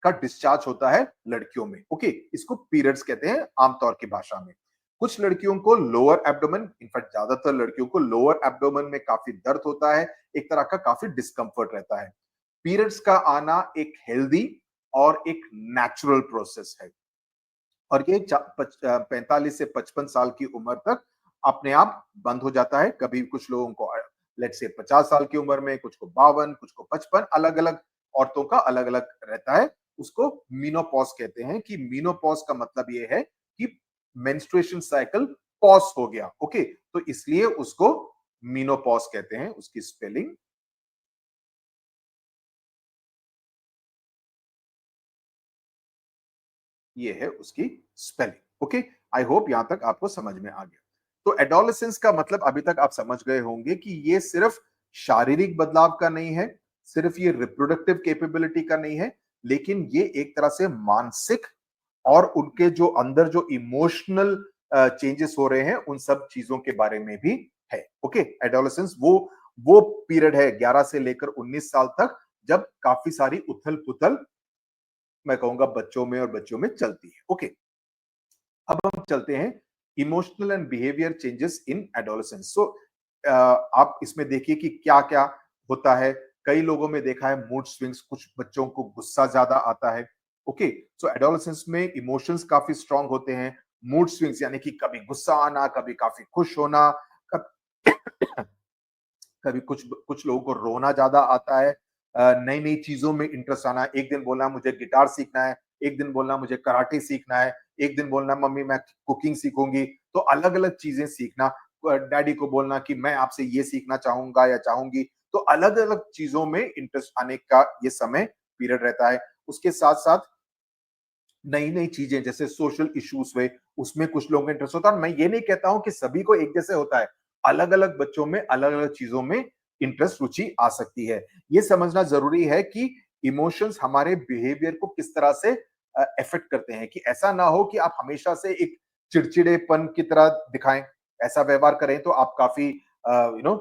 का डिस्चार्ज होता है लड़कियों में. ओके, इसको पीरियड्स कहते हैं आमतौर की भाषा में. कुछ लड़कियों को लोअर एब्डोमेन, इनफैक्ट ज्यादातर लड़कियों को लोअर एब्डोमेन में काफी दर्द होता है, एक तरह का काफी डिस्कंफर्ट रहता है. पीरियड्स का आना एक हेल्दी और एक नेचुरल प्रोसेस है, और ये 45 से 55 साल की उम्र तक अपने आप बंद हो जाता है. कभी कुछ लोगों को लेट से 50 साल की उम्र में, कुछ को 52, कुछ को 55, अलग अलग औरतों का अलग अलग रहता है. उसको मीनोपॉज कहते हैं, कि मीनोपॉज का मतलब ये है कि मेंस्ट्रुएशन साइकिल पॉज हो गया. ओके, तो इसलिए उसको मीनोपॉज कहते हैं. उसकी स्पेलिंग ये है उसकी स्पेलिंग। ओके, आई होप यहां तक आपको समझ में आ गया। तो एडोलेसेंस का मतलब अभी तक आप समझ गए होंगे कि ये सिर्फ शारीरिक बदलाव का नहीं है, सिर्फ ये रिप्रोडक्टिव कैपेबिलिटी का नहीं है, लेकिन ये एक तरह से मानसिक और उनके जो अंदर जो इमोशनल चेंजेस हो रहे हैं उन सब चीजों के बारे में भी है। ओके, एडोलेसेंस वो पीरियड है 11 से लेकर 19 साल तक, जब काफी सारी उथल पुथल मैं कहूंगा बच्चों में और बच्चों में चलती है। ओके, अब हम चलते हैं emotional and behaviour changes in adolescence. So आप इसमें देखिए कि क्या क्या होता है। कई लोगों में देखा है मूड स्विंग्स, कुछ बच्चों को गुस्सा ज्यादा आता है। ओके, सो एडोलेसेंस में इमोशंस काफी स्ट्रांग होते हैं। मूड स्विंग्स यानी कि कभी गुस्सा आना, कभी काफी खुश होना, कभी कुछ कुछ लोगों को रोना ज्यादा आता है, नई नई चीजों में इंटरेस्ट आना। एक दिन बोलना मुझे गिटार सीखना है, एक दिन बोलना मुझे कराटे सीखना है, एक दिन बोलना मम्मी मैं कुकिंग सीखूंगी। तो अलग अलग चीजें सीखना, डैडी को बोलना कि मैं आपसे ये सीखना चाहूंगा या चाहूंगी। तो अलग अलग चीजों में इंटरेस्ट आने का ये समय पीरियड रहता है। उसके साथ साथ नई नई चीजें जैसे सोशल इश्यूज हुए, उसमें कुछ लोगों का इंटरेस्ट होता है। मैं ये नहीं कहता हूं कि सभी को एक जैसे होता है, अलग अलग बच्चों में अलग अलग चीजों में इंटरेस्ट, रुचि आ सकती है। ये समझना जरूरी है कि इमोशंस हमारे बिहेवियर को किस तरह से इफेक्ट करते हैं, कि ऐसा ना हो कि आप हमेशा से एक चिड़चिड़ेपन की तरह दिखाएं, ऐसा व्यवहार करें तो आप काफी यू नो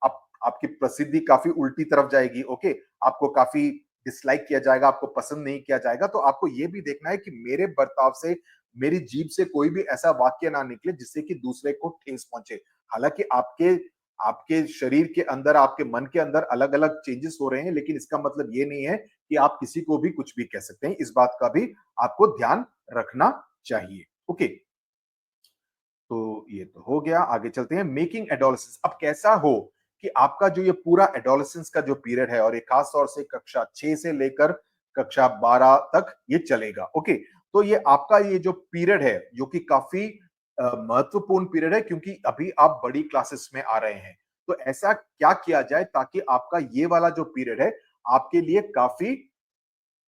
आप आपकी प्रसिद्धि काफी उल्टी तरफ जाएगी। ओके, आपको काफी डिसलाइक किया जाएगा, आपको पसंद नहीं किया जाएगा। तो आपको ये भी देखना है कि मेरे बर्ताव से, मेरी जीभ से कोई भी ऐसा वाक्य ना निकले जिससे कि दूसरे को ठेस पहुंचे। हालांकि आपके आपके शरीर के अंदर, आपके मन के अंदर अलग अलग चेंजेस हो रहे हैं, लेकिन इसका मतलब ये नहीं है कि आप किसी को भी कुछ भी कह सकते हैं। इस बात का भी आपको ध्यान रखना चाहिए। ओके, तो ये तो हो गया। आगे चलते हैं मेकिंग एडोलेसेंस। अब कैसा हो कि आपका जो ये पूरा एडोलेसेंस का जो पीरियड है, और ये खास तौर से कक्षा 6 से लेकर कक्षा 12 तक ये चलेगा। ओके, तो ये आपका ये जो पीरियड है, जो कि काफी महत्वपूर्ण पीरियड है, क्योंकि अभी आप बड़ी क्लासेस में आ रहे हैं। तो ऐसा क्या किया जाए ताकि आपका ये वाला जो पीरियड है आपके लिए काफी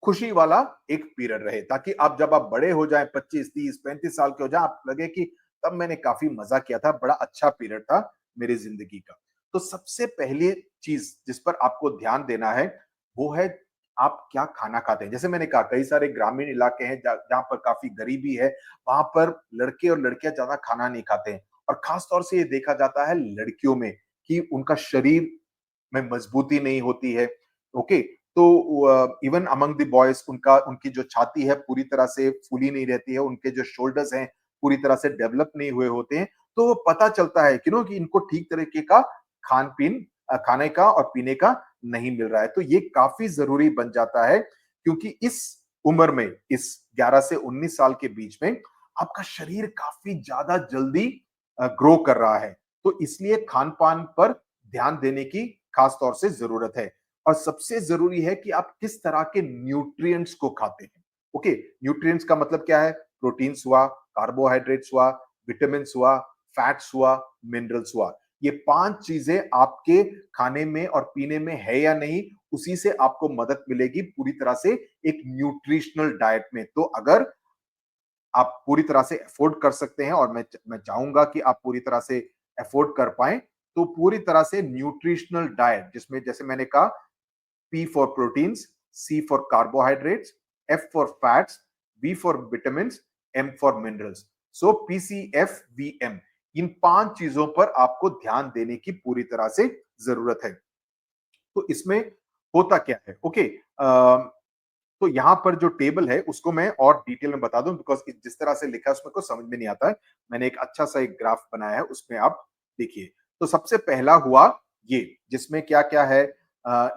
खुशी वाला एक पीरियड रहे, ताकि आप जब आप बड़े हो जाएं, 25 30 35 साल के हो जाएं, आप लगे कि तब मैंने काफी मजा किया था, बड़ा अच्छा पीरियड था मेरी जिंदगी का। तो सबसे पहली चीज जिस पर आपको ध्यान देना है वो है आप क्या खाना खाते हैं। जैसे मैंने कहा, कई सारे ग्रामीण इलाके हैं जहां पर काफी गरीबी है, वहां पर लड़के और लड़कियां ज्यादा खाना नहीं खाते हैं। और खास तौर से ये देखा जाता है लड़कियों में कि उनका शरीर में मजबूती नहीं होती है। ओके, तो इवन अमंग द बॉयज उनका उनकी जो छाती है पूरी तरह से फूली नहीं रहती है, उनके जो शोल्डर्स हैं पूरी तरह से डेवलप नहीं हुए होते हैं। तो वो पता चलता है कि इनको ठीक तरीके का खान पीन खाने का और पीने का नहीं मिल रहा है। तो ये काफी जरूरी बन जाता है, क्योंकि इस उम्र में, इस 11 से 19 साल के बीच में आपका शरीर काफी ज्यादा जल्दी ग्रो कर रहा है। तो इसलिए खान पान पर ध्यान देने की खास तौर से जरूरत है। और सबसे जरूरी है कि आप किस तरह के न्यूट्रिएंट्स को खाते हैं। ओके, न्यूट्रिएंट्स का मतलब क्या है? प्रोटीन्स हुआ, कार्बोहाइड्रेट्स हुआ, विटामिन्स हुआ, फैट्स हुआ, मिनरल्स हुआ। ये 5 चीजें आपके खाने में और पीने में है या नहीं, उसी से आपको मदद मिलेगी पूरी तरह से एक न्यूट्रिशनल डाइट में। तो अगर आप पूरी तरह से अफोर्ड कर सकते हैं, और मैं चाहूंगा कि आप पूरी तरह से अफोर्ड कर पाए, तो पूरी तरह से न्यूट्रिशनल डाइट, जिसमें जैसे मैंने कहा, P for proteins, C for carbohydrates, F for fats, V for vitamins, M for minerals. So PCFVM, इन 5 चीजों पर आपको ध्यान देने की पूरी तरह से जरूरत है। तो इसमें होता क्या है? ओके, तो यहां पर जो टेबल है उसको मैं और डिटेल में बता दूं, बिकॉज जिस तरह से लिखा है उसमें कुछ समझ में नहीं आता है। मैंने एक अच्छा सा एक ग्राफ बनाया है, उसमें आप देखिए। तो सबसे पहला हुआ ये, जिसमें क्या क्या है,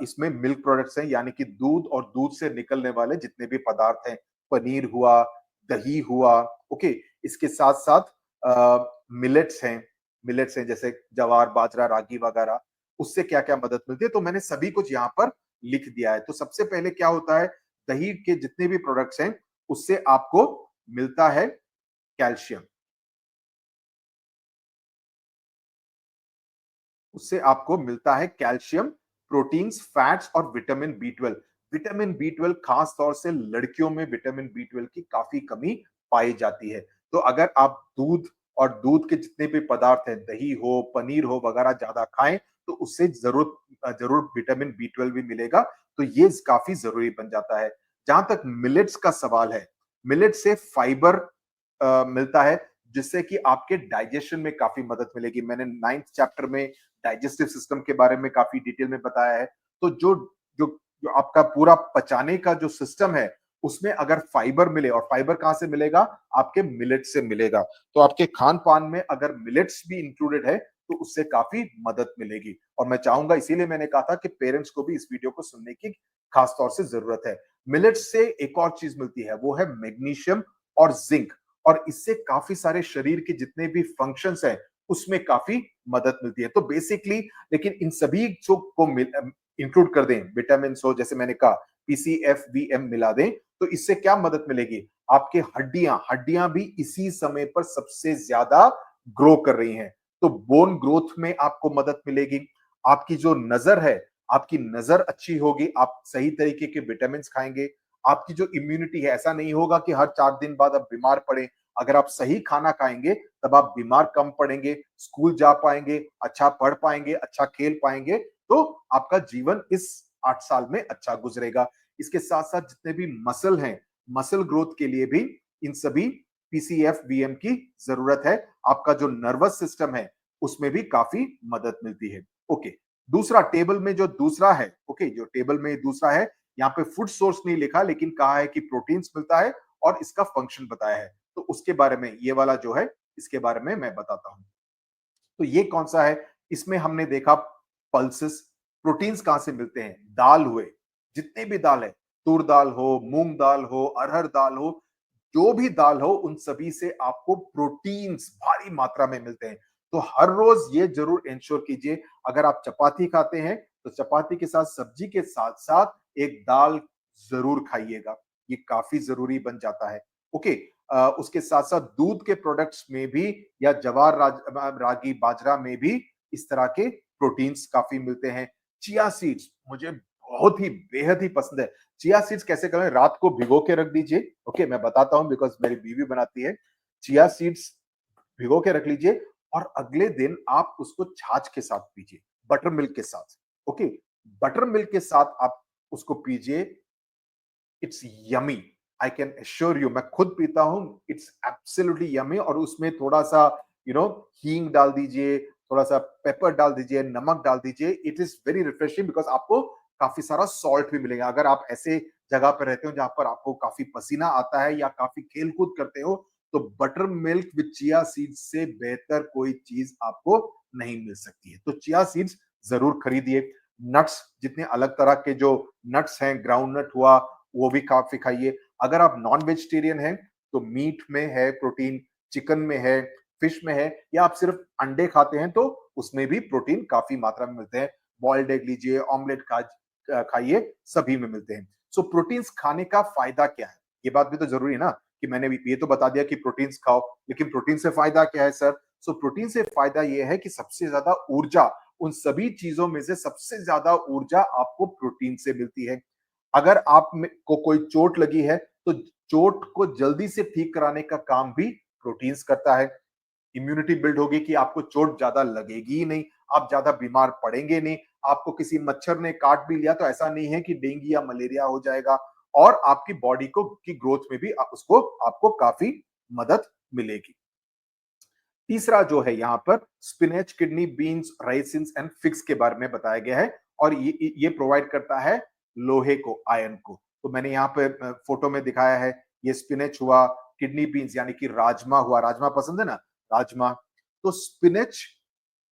इसमें मिल्क प्रोडक्ट्स हैं, यानी कि दूध और दूध से निकलने वाले जितने भी पदार्थ हैं। पनीर हुआ, दही हुआ। ओके, इसके साथ साथ मिलेट्स हैं। मिलेट्स हैं जैसे जवार, बाजरा, रागी वगैरह। उससे क्या क्या मदद मिलती है, तो मैंने सभी कुछ यहाँ पर लिख दिया है। तो सबसे पहले क्या होता है, दही के जितने भी प्रोडक्ट्स हैं उससे आपको मिलता है कैल्शियम। उससे आपको मिलता है कैल्शियम, प्रोटीन्स, फैट्स और विटामिन बी 12। विटामिन बी 12 खास तौर से लड़कियों में विटामिन बी 12 की काफी कमी पाई जाती है। तो अगर आप दूध और दूध के जितने भी पदार्थ हैं, दही हो, पनीर हो वगैरह ज्यादा खाएं, तो उससे जरूर विटामिन बी 12 भी मिलेगा। तो ये काफी जरूरी बन जाता है। जहां तक मिलेट्स का सवाल है, मिलेट से फाइबर मिलता है, जिससे कि आपके डाइजेशन में काफी मदद मिलेगी। मैंने 9th चैप्टर में डाइजेस्टिव सिस्टम के बारे में काफी डिटेल में बताया है। तो जो जो आपका पूरा पचाने का जो सिस्टम है, उसमें अगर फाइबर मिले, और फाइबर कहां से मिलेगा? आपके मिलेट से मिलेगा। तो आपके खान पान में अगर मिलेट्स भी इंक्लूडेड है, तो उससे काफी मदद मिलेगी। और मैं चाहूंगा, इसीलिए मैंने कहा था कि पेरेंट्स को भी इस वीडियो को सुनने की खास तौर से जरूरत है। मिलेट्स से एक और चीज मिलती है, वो है मैग्नीशियम और जिंक। और इससे काफी सारे शरीर के जितने भी फंक्शंस हैं, उसमें काफी मदद मिलती है। तो बेसिकली, लेकिन इन सभी जो को इंक्लूड कर दें, विटामिन हो जैसे मैंने कहा, पीसीएफवीएम मिला दें, तो इससे क्या मदद मिलेगी? आपके हड्डियां हड्डियां भी इसी समय पर सबसे ज्यादा ग्रो कर रही हैं। तो बोन ग्रोथ में आपको मदद मिलेगी। आपकी जो नजर है, आपकी नजर अच्छी होगी, आप सही तरीके के विटामिन खाएंगे। आपकी जो इम्यूनिटी है, ऐसा नहीं होगा कि हर 4 दिन बाद आप बीमार पड़े। अगर आप सही खाना खाएंगे, तब आप बीमार कम पड़ेंगे, स्कूल जा पाएंगे, अच्छा पढ़ पाएंगे, अच्छा खेल पाएंगे। तो आपका जीवन इस 8 साल में अच्छा गुजरेगा। इसके साथ साथ जितने भी मसल हैं, मसल ग्रोथ के लिए भी इन सभी पीसीएफवीएम की जरूरत है। आपका जो नर्वस सिस्टम है, उसमें भी काफी मदद मिलती है। ओके, दूसरा टेबल में जो दूसरा है, ओके, जो टेबल में दूसरा है, यहाँ पे फूड सोर्स नहीं लिखा, लेकिन कहा है कि प्रोटीन्स मिलता है और इसका फंक्शन बताया है। तो उसके बारे में, ये वाला जो है, इसके बारे में मैं बताता हूं। तो ये कौन सा है? इसमें हमने देखा पल्सेस। प्रोटीन्स कहां से मिलते हैं? दाल हुए, जितने भी दाल है, तूर दाल हो, मूंग दाल हो, अरहर दाल हो, जो भी दाल हो, उन सभी से आपको प्रोटीन्स भारी मात्रा में मिलते हैं। तो हर रोज ये जरूर इंश्योर कीजिए, अगर आप चपाती खाते हैं, तो चपाती के साथ, सब्जी के साथ साथ एक दाल जरूर खाइएगा। ये काफी जरूरी बन जाता है। ओके, उसके साथ साथ दूध के प्रोडक्ट्स में भी, या जवार रागी बाजरा में भी इस तरह के प्रोटीन्स काफी मिलते हैं। चिया सीड्स मुझे बहुत ही बेहद ही पसंद है। चिया सीड्स कैसे करें? रात को भिगो के रख दीजिए। ओके, मैं बताता हूं, बिकॉज मेरी बीवी बनाती है। चिया सीड्स भिगो के रख लीजिए, और अगले दिन आप उसको छाछ के साथ पीजिए, बटर मिल्क के साथ। ओके, बटर मिल्क के साथ आप उसको पीजिए। It's yummy, I can assure you. मैं खुद पीता हूं, इट्स एब्सोल्युटली यमी। और उसमें थोड़ा सा हींग डाल दीजिए, थोड़ा सा पेपर डाल दीजिए, नमक डाल दीजिए। It is very refreshing, because आपको काफी सारा सॉल्ट भी मिलेगा। अगर आप ऐसे जगह पर रहते हो जहां पर आपको काफी पसीना आता है, या काफी खेल कूद करते हो, तो butter milk with chia seeds से बेहतर कोई चीज आपको नहीं मिल सकती है। तो चिया सीड्स जरूर खरीदिए। नट्स, जितने अलग तरह के जो नट्स हैं, ग्राउंड नट हुआ, वो भी काफी खाइए। अगर आप नॉन वेजिटेरियन हैं, तो मीट में है प्रोटीन, चिकन में है, फिश में है, या आप सिर्फ अंडे खाते हैं, तो उसमें भी प्रोटीन काफी मात्रा में मिलते हैं। बॉइल्ड एग लीजिए, ऑमलेट खाइए, सभी में मिलते हैं। सो प्रोटीन्स खाने का फायदा क्या है? ये बात भी तो जरूरी है ना, कि मैंने भी ये तो बता दिया कि प्रोटीन्स खाओ, लेकिन प्रोटीन से फायदा क्या है सर? सो प्रोटीन से फायदा ये है कि सबसे ज्यादा ऊर्जा, उन सभी चीजों में से सबसे ज्यादा ऊर्जा आपको प्रोटीन से मिलती है। अगर आप को कोई चोट लगी है, तो चोट को जल्दी से ठीक कराने का काम भी प्रोटीन्स करता है। इम्यूनिटी बिल्ड होगी, कि आपको चोट ज्यादा लगेगी ही नहीं, आप ज्यादा बीमार पड़ेंगे नहीं। आपको किसी मच्छर ने काट भी लिया, तो ऐसा नहीं है कि डेंगू या मलेरिया हो जाएगा। और आपकी बॉडी को की ग्रोथ में भी उसको आपको काफी मदद मिलेगी। तीसरा जो है यहाँ पर, spinach, kidney beans, raisins and figs के बारे में बताया गया है। और ये प्रोवाइड करता है लोहे को, आयरन को। तो मैंने यहाँ पे फोटो में दिखाया है, ये स्पिनच हुआ, किडनी बीन्स यानी कि राजमा हुआ। राजमा पसंद है ना? राजमा। तो spinach,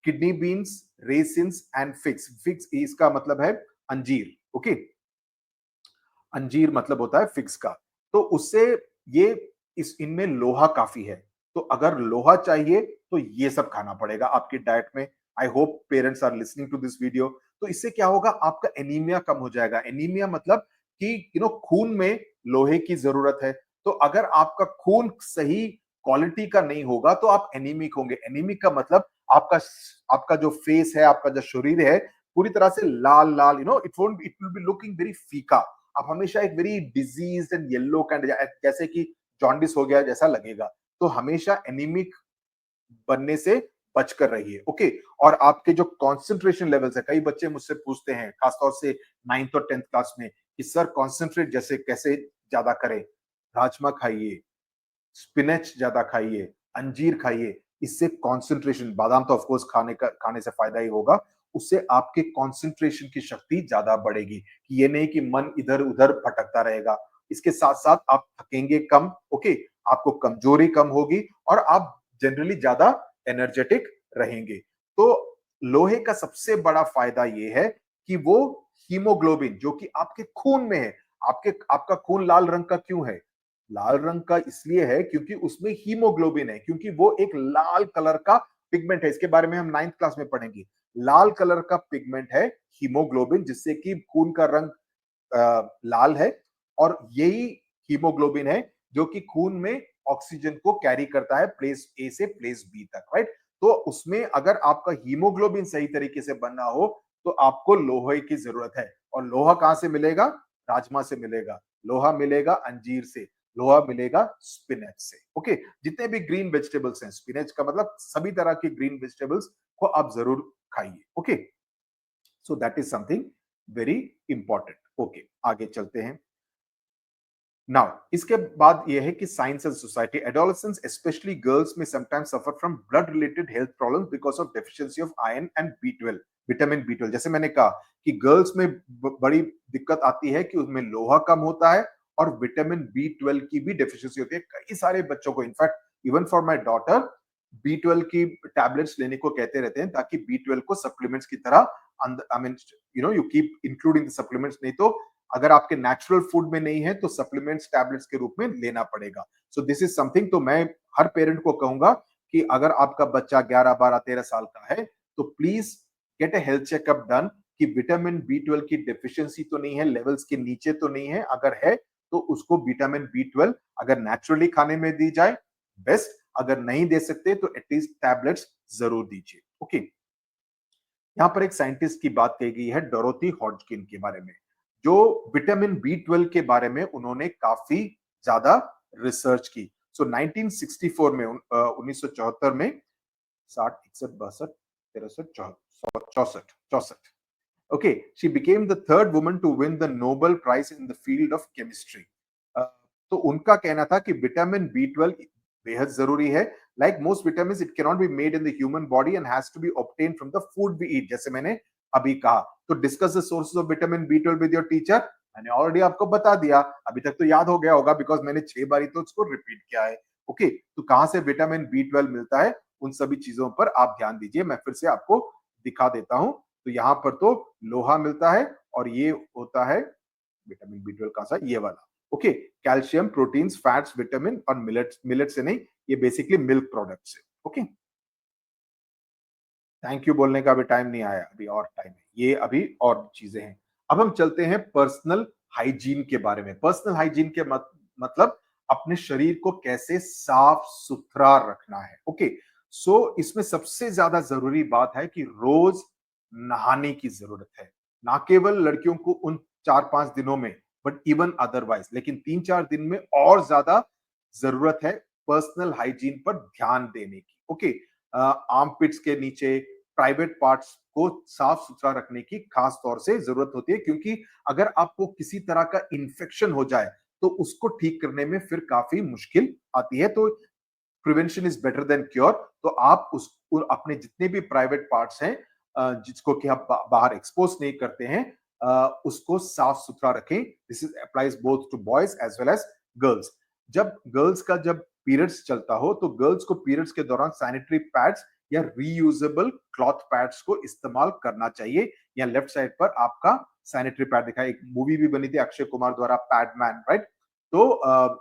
kidney beans, raisins and figs. Figs इसका मतलब है अंजीर। ओके, अंजीर मतलब होता है फिग्स का। तो उससे ये, इस इनमें लोहा काफी है। तो अगर लोहा चाहिए, तो ये सब खाना पड़ेगा आपकी डाइट में। I hope parents are listening to this video. तो इससे क्या होगा? आपका एनीमिया कम हो जाएगा। एनीमिया मतलब कि खून में लोहे की जरूरत है। तो अगर आपका खून सही क्वालिटी का नहीं होगा, तो आप एनीमिक होंगे। एनीमिक का मतलब आपका आपका जो फेस है, आपका जो शरीर है, पूरी तरह से लाल लाल, it will be looking very फीका। आप हमेशा एक very diseased and yellow kind, जैसे कि जॉन्डिस हो गया जैसा लगेगा। तो हमेशा एनीमिक बनने से बचकर रहिए, ओके। और आपके जो कंसंट्रेशन लेवल्स है, कई बच्चे मुझसे पूछते हैं खासतौर से 9th और 10th क्लास में कि सर कंसंट्रेट जैसे कैसे ज्यादा करें। राजमा खाइए, स्पिनच ज्यादा खाइए, अंजीर खाइए। इससे कंसंट्रेशन, बादाम तो ऑफ कोर्स खाने से फायदा ही होगा, उससे आपके कंसंट्रेशन की शक्ति ज्यादा बढ़ेगी। ये नहीं कि मन इधर उधर भटकता रहेगा। इसके साथ साथ आप थकेंगे कम, ओके, आपको कमजोरी कम होगी और आप जनरली ज्यादा एनर्जेटिक रहेंगे। तो लोहे का सबसे बड़ा फायदा ये है कि वो हीमोग्लोबिन जो कि आपके खून में है। आपका खून लाल रंग का क्यों है? लाल रंग का इसलिए है क्योंकि उसमें हीमोग्लोबिन है, क्योंकि वो एक लाल कलर का पिगमेंट है। इसके बारे में हम 9th क्लास में पढ़ेंगे। लाल कलर का पिगमेंट है हीमोग्लोबिन, जिससे कि खून का रंग लाल है। और यही हीमोग्लोबिन है जो कि खून में ऑक्सीजन को कैरी करता है प्लेस ए से प्लेस बी तक, राइट। तो उसमें अगर आपका हीमोग्लोबिन सही तरीके से बनना हो तो आपको लोहे की जरूरत है। और लोहा कहां से मिलेगा? राजमा से मिलेगा। लोहा मिलेगा अंजीर से। लोहा मिलेगा स्पिनच से, ओके। जितने भी ग्रीन वेजिटेबल्स हैं, स्पिनच का मतलब सभी तरह के ग्रीन वेजिटेबल्स को आप जरूर खाइए, okay. So that is something very important, okay. आगे चलते हैं। नाउ इसके बाद यह है कि science and society, adolescents specially girls में sometimes suffer from blood related health problems because of deficiency of iron and बी12, विटामिन बी12। जैसे मैंने कहा कि गर्ल्स में बड़ी दिक्कत आती है कि उसमें लोहा कम होता है और विटामिन बी12 की भी डेफिशिएंसी होती है। कई सारे बच्चों को, in fact even for my daughter, B12 की टैबलेट्स लेने को कहते रहते हैं ताकि बी12 को सप्लीमेंट्स की तरह, I mean you keep including the supplements, नहीं तो अगर आपके नेचुरल फूड में नहीं है तो सप्लीमेंट्स टैबलेट्स के रूप में लेना पड़ेगा। सो दिस इज समथिंग। तो मैं हर पेरेंट को कहूंगा कि अगर आपका बच्चा 11, 12, 13 साल का है तो please get A health checkup done कि विटामिन बी12 की डेफिशिएंसी तो नहीं है, लेवल्स के नीचे तो नहीं है। अगर है तो उसको विटामिन बी12 अगर नेचुरली खाने में दी जाए बेस्ट, अगर नहीं दे सकते तो एटलीस्ट टैबलेट्स जरूर दीजिए, ओके। यहां पर एक साइंटिस्ट की बात कही गई है, डोरोथी हॉडकिन के बारे में, जो विटामिन बी12 के बारे में उन्होंने काफी ज्यादा रिसर्च की। सो 1964 में 1974 में 60, 61, 62, 63, 64, 64, okay, she became the third woman to win the Nobel Prize in the field of chemistry. तो उनका कहना था कि विटामिन बी12 बेहद जरूरी है। Like most vitamin it cannot be made in the human body and has to be obtain from the food we eat, जैसे मैंने अभी कहा। तो discuss the sources of vitamin बी12 विद योर टीचर। मैंने ऑलरेडी आपको बता दिया, अभी तक तो याद हो गया होगा बिकॉज मैंने 6 बारी तो उसको रिपीट किया है, ओके। तो कहां से विटामिन बी12 मिलता है, उन सभी चीजों पर आप ध्यान दीजिए। मैं फिर से आपको दिखा देता हूं। तो यहां पर तो लोहा मिलता है और ये होता है विटामिन बी12 का सा ये वाला, okay. Calcium, proteins, fats, vitamin और मिलेट्स, मिलेट से नहीं, ये बेसिकली मिल्क प्रोडक्ट्स है, ओके। थैंक यू बोलने का अभी टाइम नहीं आया, अभी और टाइम है, ये अभी और चीजें हैं। अब हम चलते हैं पर्सनल हाइजीन के बारे में। पर्सनल हाइजीन के मतलब अपने शरीर को कैसे साफ सुथरा रखना है, ओके। सो इसमें सबसे ज्यादा जरूरी बात है कि रोज नहाने की जरूरत है। ना केवल लड़कियों को उन 4-5 दिनों में, बट इवन अदरवाइज, लेकिन 3-4 दिन में और ज्यादा जरूरत है पर्सनल हाइजीन पर ध्यान देने की, ओके। आर्मपिट्स के नीचे, प्राइवेट पार्ट्स को साफ सुथरा रखने की खास तौर से जरूरत होती है, क्योंकि अगर आपको किसी तरह का इंफेक्शन हो जाए तो उसको ठीक करने में फिर काफी मुश्किल आती है। तो prevention is better than cure. तो आप उस अपने जितने भी प्राइवेट पार्ट्स हैं जिसको कि आप बाहर एक्सपोज नहीं करते हैं, उसको साफ सुथरा रखें। This is applies both to boys as well as girls. जब गर्ल्स का जब पीरियड्स चलता हो तो गर्ल्स को पीरियड्स के दौरान सैनिटरी पैड्स या रीयूजेबल क्लॉथ पैड्स को इस्तेमाल करना चाहिए। या लेफ्ट साइड पर आपका सैनिटरी पैड दिखा, एक मूवी भी बनी थी अक्षय कुमार द्वारा, पैडमैन, राइट। तो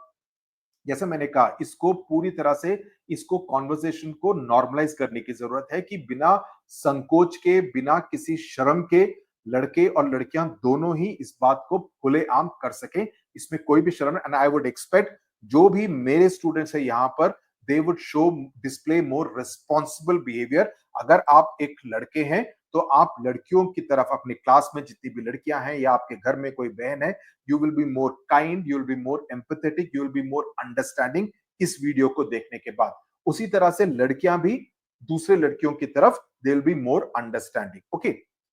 जैसे मैंने कहा, इसको पूरी तरह से इसको कॉन्वर्सेशन को नॉर्मलाइज करने की जरूरत है कि बिना संकोच के, बिना किसी शर्म के लड़के और लड़कियां दोनों ही इस बात को खुलेआम कर सकें। इसमें कोई भी शर्म, एंड आई वुड एक्सपेक्ट जो भी मेरे स्टूडेंट्स है यहाँ पर, they would show display more responsible behaviour. अगर आप एक लड़के हैं तो आप लड़कियों की तरफ अपनी क्लास में जितनी भी लड़कियां हैं या आपके घर में कोई बहन है, you will be more kind, you will be more empathetic, you will be more understanding इस वीडियो को देखने के बाद। उसी तरह से लड़कियां भी दूसरे लड़कियों की तरफ they will be more understanding. Okay,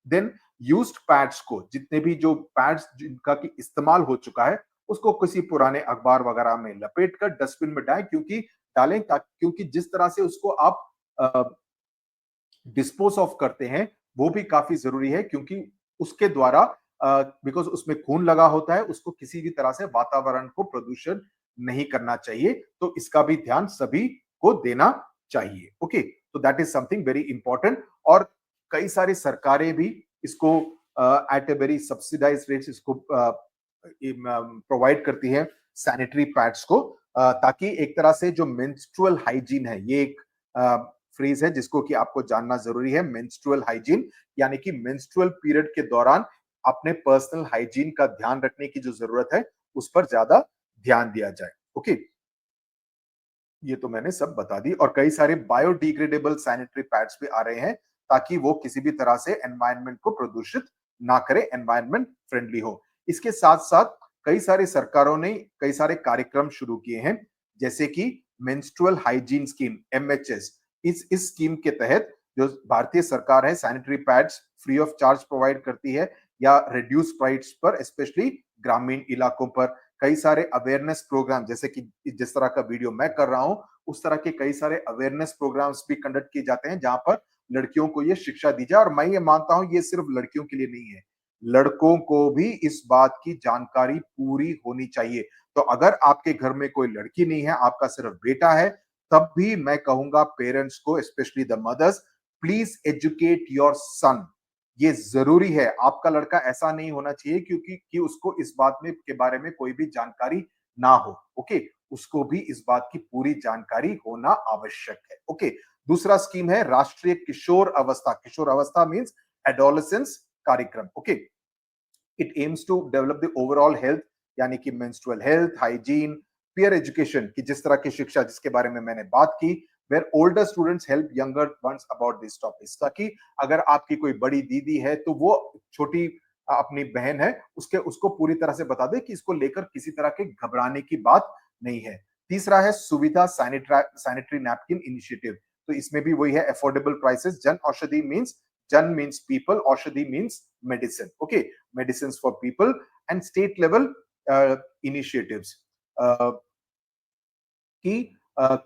then used pads को, जितने भी जो पैड्स जिनका की इस्तेमाल हो चुका है, उसको किसी पुराने अखबार वगैरह में लपेट कर डस्टबिन में डालें, क्योंकि जिस तरह से उसको आप डिस्पोज ऑफ करते हैं वो भी काफी जरूरी है, क्योंकि उसके द्वारा बिकॉज उसमें खून लगा होता है, उसको किसी भी तरह से वातावरण को प्रदूषण नहीं करना चाहिए, तो इसका भी ध्यान सभी को देना चाहिए। ओके, तो that is something very important. और कई सारी सरकारें भी इसको at a very subsidise rates इसको प्रोवाइड करती है, सैनिटरी पैड्स को, ताकि एक तरह से जो मेंस्ट्रुअल हाइजीन है, ये एक फ्रेज है जिसको कि आपको जानना जरूरी है। मेंस्ट्रुअल हाइजीन यानी कि मेंस्ट्रुअल पीरियड के दौरान अपने पर्सनल हाइजीन का ध्यान रखने की जो जरूरत है, उस पर ज्यादा ध्यान दिया जाए। ओके, ये तो मैंने सब बता दी। और कई सारे बायोडिग्रेडेबल सैनिटरी पैड्स भी आ रहे हैं, ताकि वो किसी भी तरह से एनवायरनमेंट को प्रदूषित ना करे, एनवायरनमेंट फ्रेंडली हो। इसके साथ साथ कई सारी सरकारों ने कई सारे कार्यक्रम शुरू किए हैं, जैसे कि मेंस्ट्रुअल हाइजीन स्कीम, एमएचएस। इस स्कीम के तहत जो भारतीय सरकार है, sanitary pads free of charge provide करती है, या रिड्यूस प्राइस पर, स्पेशली ग्रामीण इलाकों पर। कई सारे अवेयरनेस प्रोग्राम, जैसे कि जिस तरह का वीडियो मैं कर रहा हूं, उस तरह के कई सारे अवेयरनेस प्रोग्राम्स भी कंडक्ट किए जाते हैं, जहां पर लड़कियों को ये शिक्षा दी जाए। और मैं ये मानता हूं ये सिर्फ लड़कियों के लिए नहीं है, लड़कों को भी इस बात की जानकारी पूरी होनी चाहिए। तो अगर आपके घर में कोई लड़की नहीं है, आपका सिर्फ बेटा है, तब भी मैं कहूंगा पेरेंट्स को, specially the mothers, please educate your son. ये जरूरी है। आपका लड़का ऐसा नहीं होना चाहिए क्योंकि कि उसको इस बात में के बारे में कोई भी जानकारी ना हो। ओके, उसको भी इस बात की पूरी जानकारी होना आवश्यक है। ओके, दूसरा स्कीम है राष्ट्रीय किशोर अवस्था। किशोर अवस्था मींस एडोलेसेंस कार्यक्रम। Okay, it aims to develop the overall health, यानी कि menstrual health, hygiene, peer education की जिस तरह की शिक्षा जिसके बारे में मैंने बात की, where older students help younger ones about this topics, ताकि अगर आपकी कोई बड़ी दीदी है तो वो छोटी अपनी बहन है, उसको पूरी तरह से बता दे कि इसको लेकर किसी तरह के घबराने की बात नहीं है। तीसरा है सुविधा सैनिटरी नैपकिन इनिशिएटिव। तो इसमें भी वही है, affordable prices. Jan Aushadhi means, जन मींस पीपल, औषधि means medicine. Okay, medicine for people and state level initiatives कि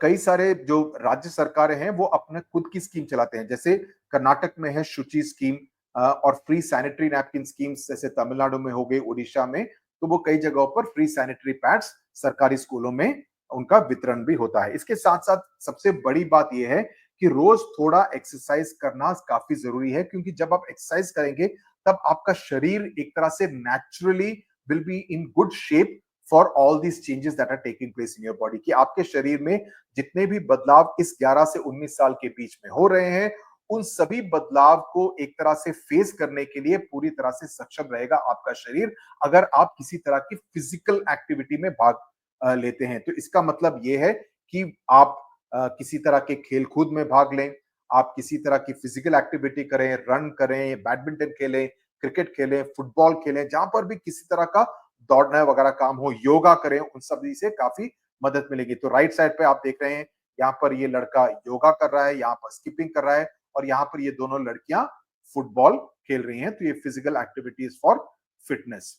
कई सारे जो राज्य सरकारें हैं वो अपने खुद की स्कीम चलाते हैं, जैसे कर्नाटक में है शुचि स्कीम, और फ्री सैनिटरी नैपकिन स्कीम्स, जैसे तमिलनाडु में हो गई, उड़ीसा में। तो वो कई जगहों पर फ्री सैनिटरी पैड्स सरकारी स्कूलों में उनका वितरण भी होता है। इसके साथ साथ सबसे बड़ी बात यह है कि रोज थोड़ा एक्सरसाइज करना काफी जरूरी है, क्योंकि जब आप एक्सरसाइज करेंगे तब आपका शरीर एक तरह से naturally will be in good shape for all these changes that are taking place in your body. कि आपके शरीर में जितने भी बदलाव इस 11 से 19 साल के बीच में हो रहे हैं, उन सभी बदलाव को एक तरह से फेस करने के लिए पूरी तरह से सक्षम रहेगा आपका शरीर, अगर आप किसी तरह की फिजिकल एक्टिविटी में भाग लेते हैं। तो इसका मतलब यह है कि आप किसी तरह के खेल कूद में भाग लें, आप किसी तरह की फिजिकल एक्टिविटी करें, रन करें, बैडमिंटन खेलें, क्रिकेट खेलें, फुटबॉल खेलें, जहां पर भी किसी तरह का दौड़ना वगैरह काम हो, योगा करें, उन सभी से काफी मदद मिलेगी। तो राइट साइड पे आप देख रहे हैं, यहाँ पर ये लड़का योगा कर रहा है, यहाँ पर स्किपिंग कर रहा है, और यहाँ पर ये दोनों लड़कियां फुटबॉल खेल रही हैं। तो ये फिजिकल एक्टिविटीज फॉर फिटनेस।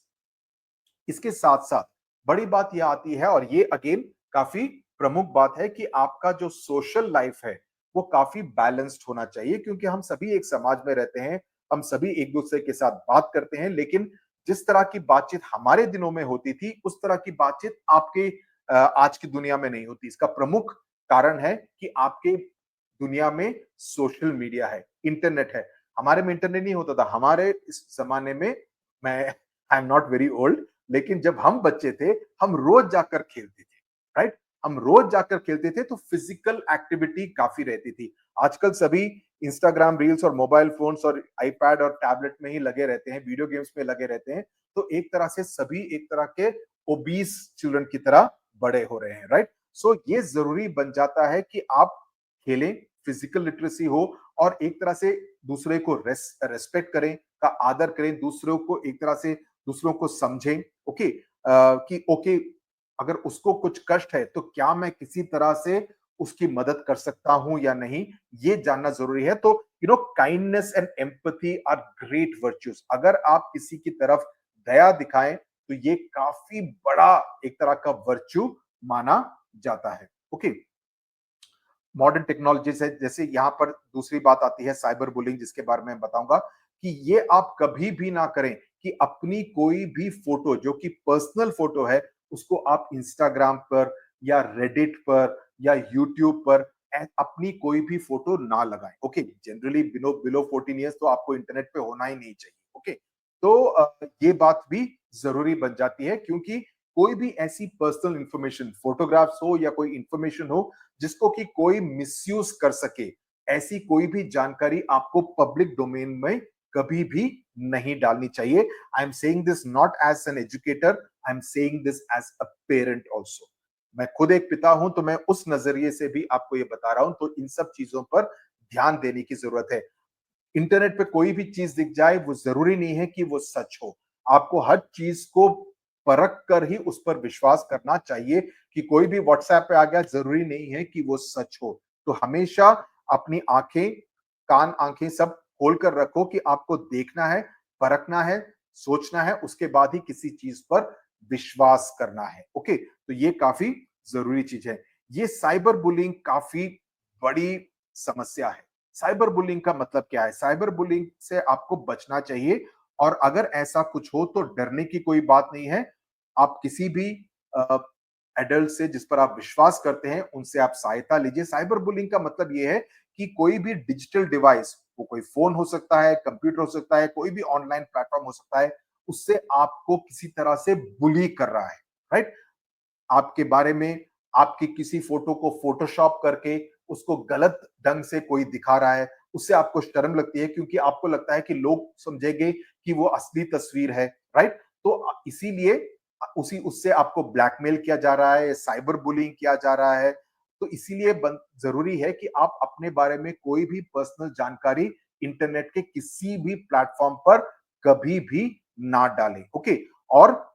इसके साथ साथ बड़ी बात यह आती है, और ये अगेन काफी प्रमुख बात है, कि आपका जो सोशल लाइफ है वो काफी बैलेंस्ड होना चाहिए, क्योंकि हम सभी एक समाज में रहते हैं, हम सभी एक दूसरे के साथ बात करते हैं, लेकिन जिस तरह की बातचीत हमारे दिनों में होती थी, उस तरह की बातचीत आपके आज की दुनिया में नहीं होती। इसका प्रमुख कारण है कि आपके दुनिया में सोशल मीडिया है, इंटरनेट है। हमारे में इंटरनेट नहीं होता था। हमारे इस जमाने में, मैं I am not very old, लेकिन जब हम बच्चे थे, हम रोज जाकर खेलते थे, राइट? हम रोज जाकर खेलते थे, तो फिजिकल एक्टिविटी काफी रहती थी। आजकल सभी इंस्टाग्राम रील्स और मोबाइल फोन्स और आईपैड और टैबलेट में ही लगे रहते हैं, वीडियो गेम्स में लगे रहते हैं। तो एक तरह से सभी एक तरह के ओबीस चिल्ड्रन की तरह बड़े हो रहे हैं, राइट? सो ये जरूरी बन जाता है कि आप खेलें, फिजिकल लिटरेसी हो, और एक तरह से दूसरे को रेस्पेक्ट करें, का आदर करें, दूसरों को एक तरह से दूसरों को समझें। ओके, कि ओके, अगर उसको कुछ कष्ट है तो क्या मैं किसी तरह से उसकी मदद कर सकता हूं या नहीं, ये जानना जरूरी है। तो kindness and empathy are great virtues. अगर आप किसी की तरफ दया दिखाएं तो ये काफी बड़ा एक तरह का वर्च्यू माना जाता है। ओके, मॉडर्न टेक्नोलॉजी से जैसे यहां पर दूसरी बात आती है साइबर बुलिंग, जिसके बारे में बताऊंगा कि ये आप कभी भी ना करें कि अपनी कोई भी फोटो जो कि पर्सनल फोटो है उसको आप इंस्टाग्राम पर या रेडिट पर या यूट्यूब पर अपनी कोई भी फोटो ना लगाएं। Okay, generally below below 14 years तो आपको इंटरनेट पे होना ही नहीं चाहिए। ओके, तो ये बात भी जरूरी बन जाती है, क्योंकि कोई भी ऐसी पर्सनल इंफॉर्मेशन, फोटोग्राफ्स हो या कोई इंफॉर्मेशन हो जिसको कि कोई मिसयूज कर सके, ऐसी कोई भी जानकारी आपको पब्लिक डोमेन में कभी भी नहीं डालनी चाहिए। I am saying this not as an educator, I am saying this as a parent also. मैं खुद एक पिता हूं तो मैं उस नजरिए से भी आपको ये बता रहा हूं। तो इन सब चीजों पर ध्यान देने की जरूरत है। इंटरनेट पे कोई भी चीज दिख जाए वो जरूरी नहीं है कि वो सच हो। आपको हर चीज को परख कर ही उस पर विश्वास करना चाहिए। कि कोई भी व्हाट्सएप पे आ गया जरूरी नहीं है कि वो सच हो। तो हमेशा अपनी आंखें, कान, आंखें सब खोल कर रखो कि आपको देखना है, परखना है, सोचना है, उसके बाद ही किसी चीज पर विश्वास करना है। ओके, तो ये काफी जरूरी चीज है। ये साइबर बुलिंग काफी बड़ी समस्या है। साइबर बुलिंग का मतलब क्या है? साइबर बुलिंग से आपको बचना चाहिए, और अगर ऐसा कुछ हो तो डरने की कोई बात नहीं है। आप किसी भी एडल्ट से जिस पर आप विश्वास करते हैं उनसे आप सहायता लीजिए। साइबर बुलिंग का मतलब यह है कि कोई भी डिजिटल डिवाइस, वो कोई फोन हो सकता है, कंप्यूटर हो सकता है, कोई भी ऑनलाइन प्लेटफॉर्म हो सकता है, उससे आपको किसी तरह से बुली कर रहा है। राइट? आपके बारे में आपकी किसी फोटो को फोटोशॉप करके उसको गलत ढंग से कोई दिखा रहा है, उससे आपको शर्म लगती है, क्योंकि आपको लगता है कि लोग समझेंगे कि वो असली तस्वीर है। राइट? तो इसीलिए उसी उससे आपको ब्लैकमेल किया जा रहा है, साइबर बुलिंग किया जा रहा है। तो इसीलिए जरूरी है कि आप अपने बारे में कोई भी पर्सनल जानकारी इंटरनेट के किसी भी प्लेटफॉर्म पर कभी भी ना डालें। ओके, और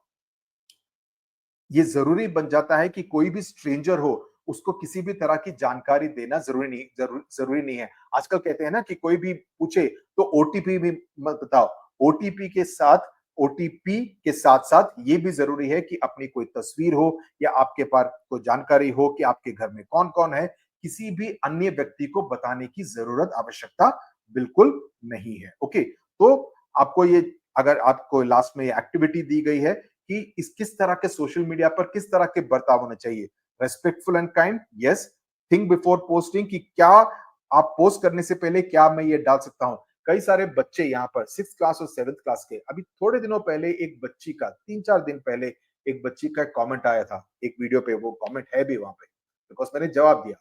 ये जरूरी बन जाता है कि कोई भी स्ट्रेंजर हो उसको किसी भी तरह की जानकारी देना जरूरी नहीं है। आजकल कहते हैं ना कि कोई भी पूछे तो ओटीपी भी मत बताओ। ओटीपी के साथ ओटीपी के साथ साथ ये भी जरूरी है कि अपनी कोई तस्वीर हो या आपके पास कोई जानकारी हो कि आपके घर में कौन कौन है, किसी भी अन्य व्यक्ति को बताने की जरूरत, आवश्यकता बिल्कुल नहीं है। ओके, तो आपको ये, अगर आपको लास्ट में ये एक्टिविटी दी गई है कि इस किस तरह के सोशल मीडिया पर किस तरह के बर्ताव होने चाहिए। Respectful and kind, yes. Think before posting, कि क्या आप पोस्ट करने से पहले क्या मैं ये डाल सकता हूं। कई सारे बच्चे यहाँ पर 6th क्लास और 7th क्लास के, अभी थोड़े दिनों पहले एक बच्ची का, 3-4 दिन पहले एक बच्ची का कमेंट आया था एक वीडियो पे, वो कमेंट है भी वहां पे, बिकॉज मैंने जवाब दिया,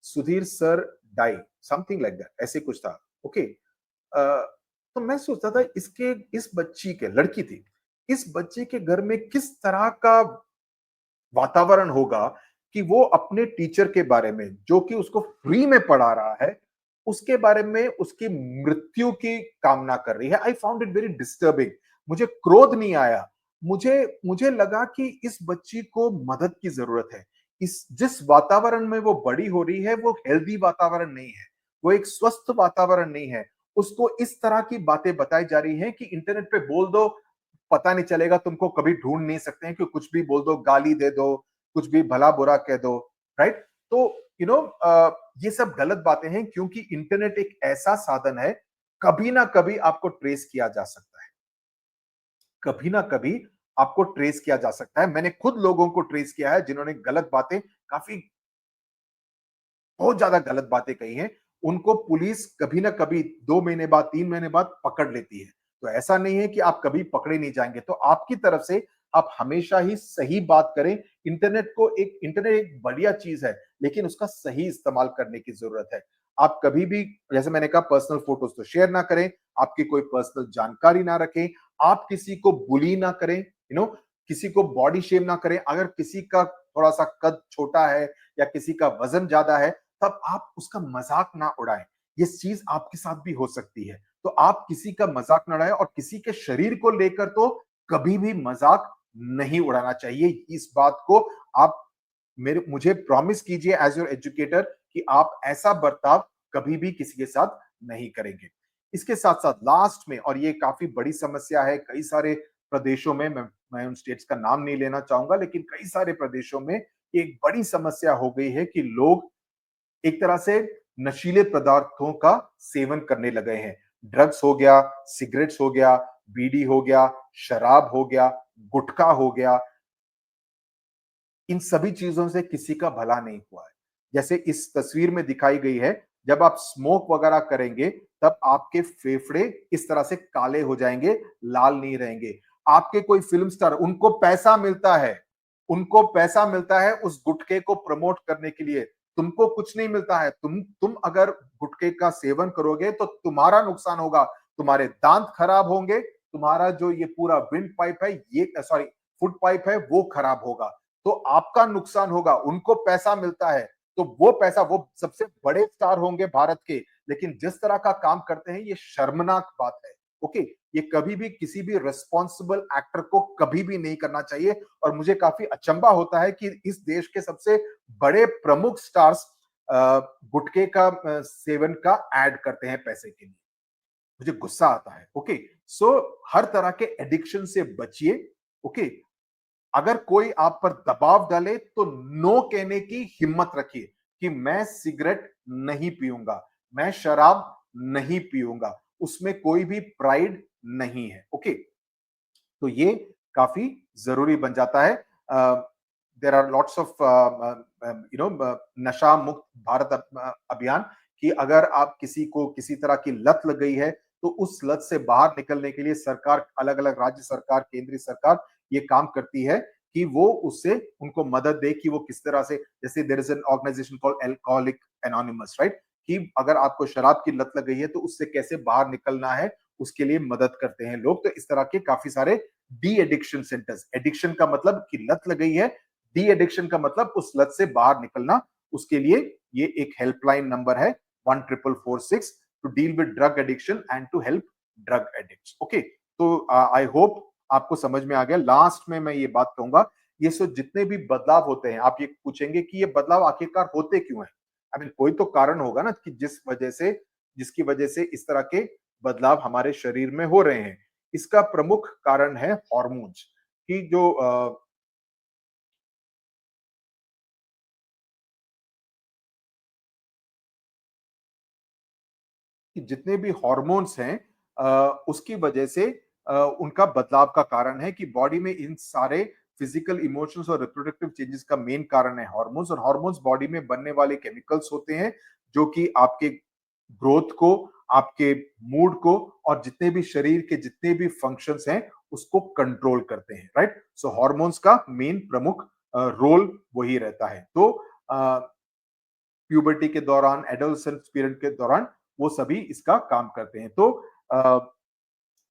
Sudhir sir die, something like that, ऐसे कुछ था। ओके, तो मैं सोचता था इसके, इस बच्ची के, लड़की थी, इस बच्चे के घर में किस तरह का वातावरण होगा कि वो अपने टीचर के बारे में, जो कि उसको फ्री में पढ़ा रहा है, उसके बारे में उसकी मृत्यु की कामना कर रही है। I found it very disturbing. मुझे क्रोध नहीं आया, मुझे मुझे लगा कि इस बच्ची को मदद की जरूरत है। इस जिस वातावरण में वो बड़ी हो रही है वो हेल्दी वातावरण नहीं है, वो एक स्वस्थ वातावरण नहीं है। उसको इस तरह की बातें बताई जा रही हैं कि इंटरनेट पे बोल दो, पता नहीं चलेगा, तुमको कभी ढूंढ नहीं सकते हैं, कि कुछ भी बोल दो, गाली दे दो, कुछ भी भला बुरा कह दो। राइट? तो यू नो ये सब गलत बातें हैं, क्योंकि इंटरनेट एक ऐसा साधन है, कभी ना कभी आपको ट्रेस किया जा सकता है, कभी ना कभी आपको ट्रेस किया जा सकता है। मैंने खुद लोगों को ट्रेस किया है जिन्होंने गलत बातें, काफी बहुत ज्यादा गलत बातें कही हैं, उनको पुलिस कभी ना कभी 2 महीने बाद, 3 महीने बाद पकड़ लेती है। तो ऐसा नहीं है कि आप कभी पकड़े नहीं जाएंगे। तो आपकी तरफ से आप हमेशा ही सही बात करें। इंटरनेट एक बढ़िया चीज है, लेकिन उसका सही इस्तेमाल करने की जरूरत है। आप कभी भी, जैसे मैंने कहा, पर्सनल फोटोज तो शेयर ना करें, आपकी कोई पर्सनल जानकारी ना रखें, आप किसी को बुली ना करें, किसी को बॉडी शेम ना करें। अगर किसी का थोड़ा सा कद छोटा है या किसी का वजन ज्यादा है, तब आप उसका मजाक ना उड़ाएं। ये चीज आपके साथ भी हो सकती है। तो आप किसी का मजाक न उड़ाएं और किसी के शरीर को लेकर तो कभी भी मजाक नहीं उड़ाना चाहिए। इस बात को आप मेरे मुझे प्रॉमिस कीजिए एज योर एजुकेटर कि आप ऐसा बर्ताव कभी भी किसी के साथ नहीं करेंगे। इसके साथ-साथ लास्ट में, और ये काफ़ी बड़ी समस्या है, कई सारे प्रदेशों में, मैं उन स्टेट्स का नाम नहीं लेना चाहूँगा, लेकिन कई सारे प्रदेशों में एक बड़ी समस्या हो गई है कि लोग एक तरह से नशीले पदार्थों का सेवन करने लगे हैं। ड्रग्स हो गया, सिगरेट्स हो गया, बीड़ी हो गया, शराब हो गया, गुटखा हो गया, इन सभी चीज़ों से किसी का भला नहीं हुआ है। जैसे इस तस्वीर में दिखाई गई है, जब आप स्मोक वगैरह करेंगे, तब आपके फेफड़े इस तरह से काले हो जाएँगे, लाल नहीं रहेंगे। आपके कोई फ़िल्म स्टार, उनको पैसा मिलता है उस गुटखे को प्रमोट करने के लिए। तुमको कुछ नहीं मिलता है। तुम अगर गुटखे का सेवन करोगे तो तुम्हारा नुकसान होगा, तुम्हारे दाँत खराब होंगे, तुम्हारा जो ये पूरा विंड पाइप है, ये सॉरी फुट पाइप है, वो खराब होगा। तो आपका नुकसान होगा। उनको पैसा मिलता है, तो वो पैसा, वो सबसे बड़े स्टार होंगे भारत के, लेकिन जिस तरह का काम करते हैं, ये शर्मनाक बात है। ओके, ये कभी भी किसी भी रिस्पॉन्सिबल एक्टर को कभी भी नहीं करना चाहिए। और मुझे काफी अचंभा होता है कि इस देश के सबसे बड़े प्रमुख स्टार्स गुटखे का सेवन का ऐड करते हैं पैसे के लिए। मुझे गुस्सा आता है। ओके, सो हर तरह के एडिक्शन से बचिए। ओके, अगर कोई आप पर दबाव डाले तो नो कहने की हिम्मत रखिए कि मैं सिगरेट नहीं पीऊंगा, मैं शराब नहीं पीऊंगा, उसमें कोई भी प्राइड नहीं है। ओके, तो ये काफी जरूरी बन जाता है। देर आर लॉट्स ऑफ नशा मुक्त भारत अभियान, कि अगर आप किसी को किसी तरह की लत लग गई है तो उस लत से बाहर निकलने के लिए सरकार, अलग अलग राज्य सरकार, केंद्रीय सरकार ये काम करती है कि वो उससे उनको मदद दे कि वो किस तरह से, जैसे there is an organization called alcoholic anonymous, right, कि अगर आपको शराब की लत लग गई है तो उससे कैसे बाहर निकलना है, उसके लिए मदद करते हैं लोग। तो इस तरह के काफी सारे डी एडिक्शन सेंटर्स, एडिक्शन का मतलब कि लत लग गई है, डी एडिक्शन का मतलब उस लत से बाहर निकलना, उसके लिए ये एक हेल्पलाइन नंबर है 14446 to deal with drug addiction and to help drug addicts. Okay, तो आई होप आपको समझ में आ गया। लास्ट में मैं ये बात कहूंगा, ये सब जितने भी बदलाव होते हैं, आप ये पूछेंगे कि ये बदलाव आखिरकार होते क्यों हैं? आई मीन कोई तो कारण होगा ना, कि जिसकी वजह से इस तरह के बदलाव हमारे शरीर में हो रहे हैं। इसका प्रमुख कारण है हॉर्मोन्स, कि जो कि जितने भी हॉर्मोन्स हैं, उसकी वजह से उनका बदलाव का कारण है, कि बॉडी में इन सारे फिजिकल, इमोशंस और रिप्रोडक्टिव चेंजेस का मेन कारण है हॉर्मोन्स। और हॉर्मोन्स बॉडी में बनने वाले केमिकल्स होते हैं जो कि आपके ग्रोथ को, आपके मूड को, और जितने भी शरीर के जितने भी फंक्शंस हैं उसको कंट्रोल करते हैं, राइट। सो हॉर्मोन्स का मेन प्रमुख रोल वही रहता है। तो प्यूबर्टी के दौरान, एडोलसेंस पीरियड के दौरान वो सभी इसका काम करते हैं। तो अ,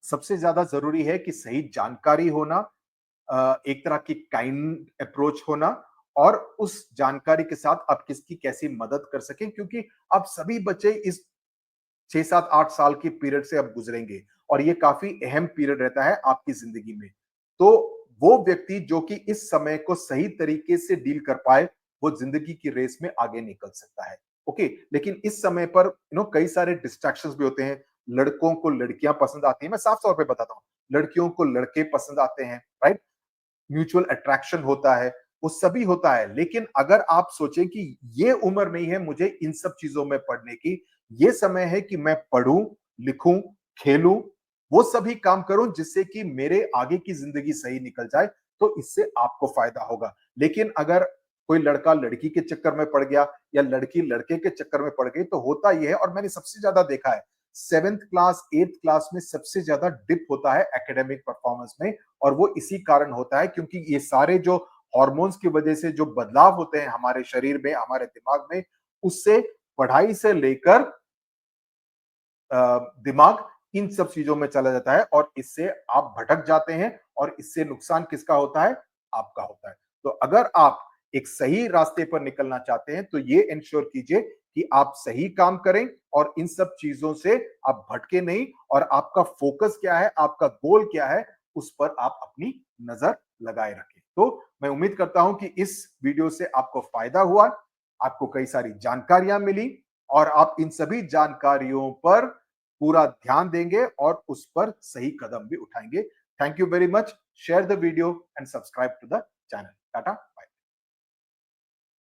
सबसे ज्यादा जरूरी है कि सही जानकारी होना, एक तरह की काइंड अप्रोच होना, और उस जानकारी के साथ आप किसकी कैसी मदद कर सकें, क्योंकि आप सभी बच्चे इस 6 7 8 साल की पीरियड से अब गुजरेंगे, और ये काफी अहम पीरियड रहता है आपकी जिंदगी में। तो वो व्यक्ति जो कि इस समय को सही तरीके से डील कर पाए, वो जिंदगी की रेस में आगे निकल सकता है। ओके, लेकिन इस समय पर कई सारे डिस्ट्रैक्शंस भी होते हैं। लड़कों को लड़कियां पसंद आती हैं, मैं साफ तौर पे बताता हूँ, लड़कियों को लड़के पसंद आते हैं, राइट, म्यूचुअल अट्रैक्शन होता है, वो सभी होता है। लेकिन अगर आप सोचें कि ये उम्र नहीं है मुझे इन सब चीजों में पढ़ने की, ये समय है कि मैं पढ़ूं, लिखूं, खेलूं, वो सभी काम करूं जिससे कि मेरे आगे की जिंदगी सही निकल जाए, तो इससे आपको फायदा होगा। लेकिन अगर कोई लड़का लड़की के चक्कर में पड़ गया, या लड़की लड़के के चक्कर में पड़ गई, तो होता यह है, और मैंने सबसे ज्यादा देखा है, 7th क्लास 8th क्लास में सबसे ज्यादा डिप होता है एकेडमिक परफॉर्मेंस में। और वो इसी कारण होता है क्योंकि ये सारे जो हॉर्मोन्स की वजह से जो बदलाव होते हैं हमारे शरीर में, हमारे दिमाग में, उससे पढ़ाई से लेकर दिमाग इन सब चीजों में चला जाता है, और इससे आप भटक जाते हैं, और इससे नुकसान किसका होता है? आपका होता है। तो अगर आप एक सही रास्ते पर निकलना चाहते हैं तो ये इंश्योर कीजिए कि आप सही काम करें और इन सब चीजों से आप भटके नहीं, और आपका फोकस क्या है, आपका गोल क्या है, उस पर आप अपनी नजर लगाए रखें। तो मैं उम्मीद करता हूं कि इस वीडियो से आपको फायदा हुआ, आपको कई सारी जानकारियां मिली, और आप इन सभी जानकारियों पर पूरा ध्यान देंगे और उस पर सही कदम भी उठाएंगे। Thank you very much. Share the video and subscribe to the channel. Tata.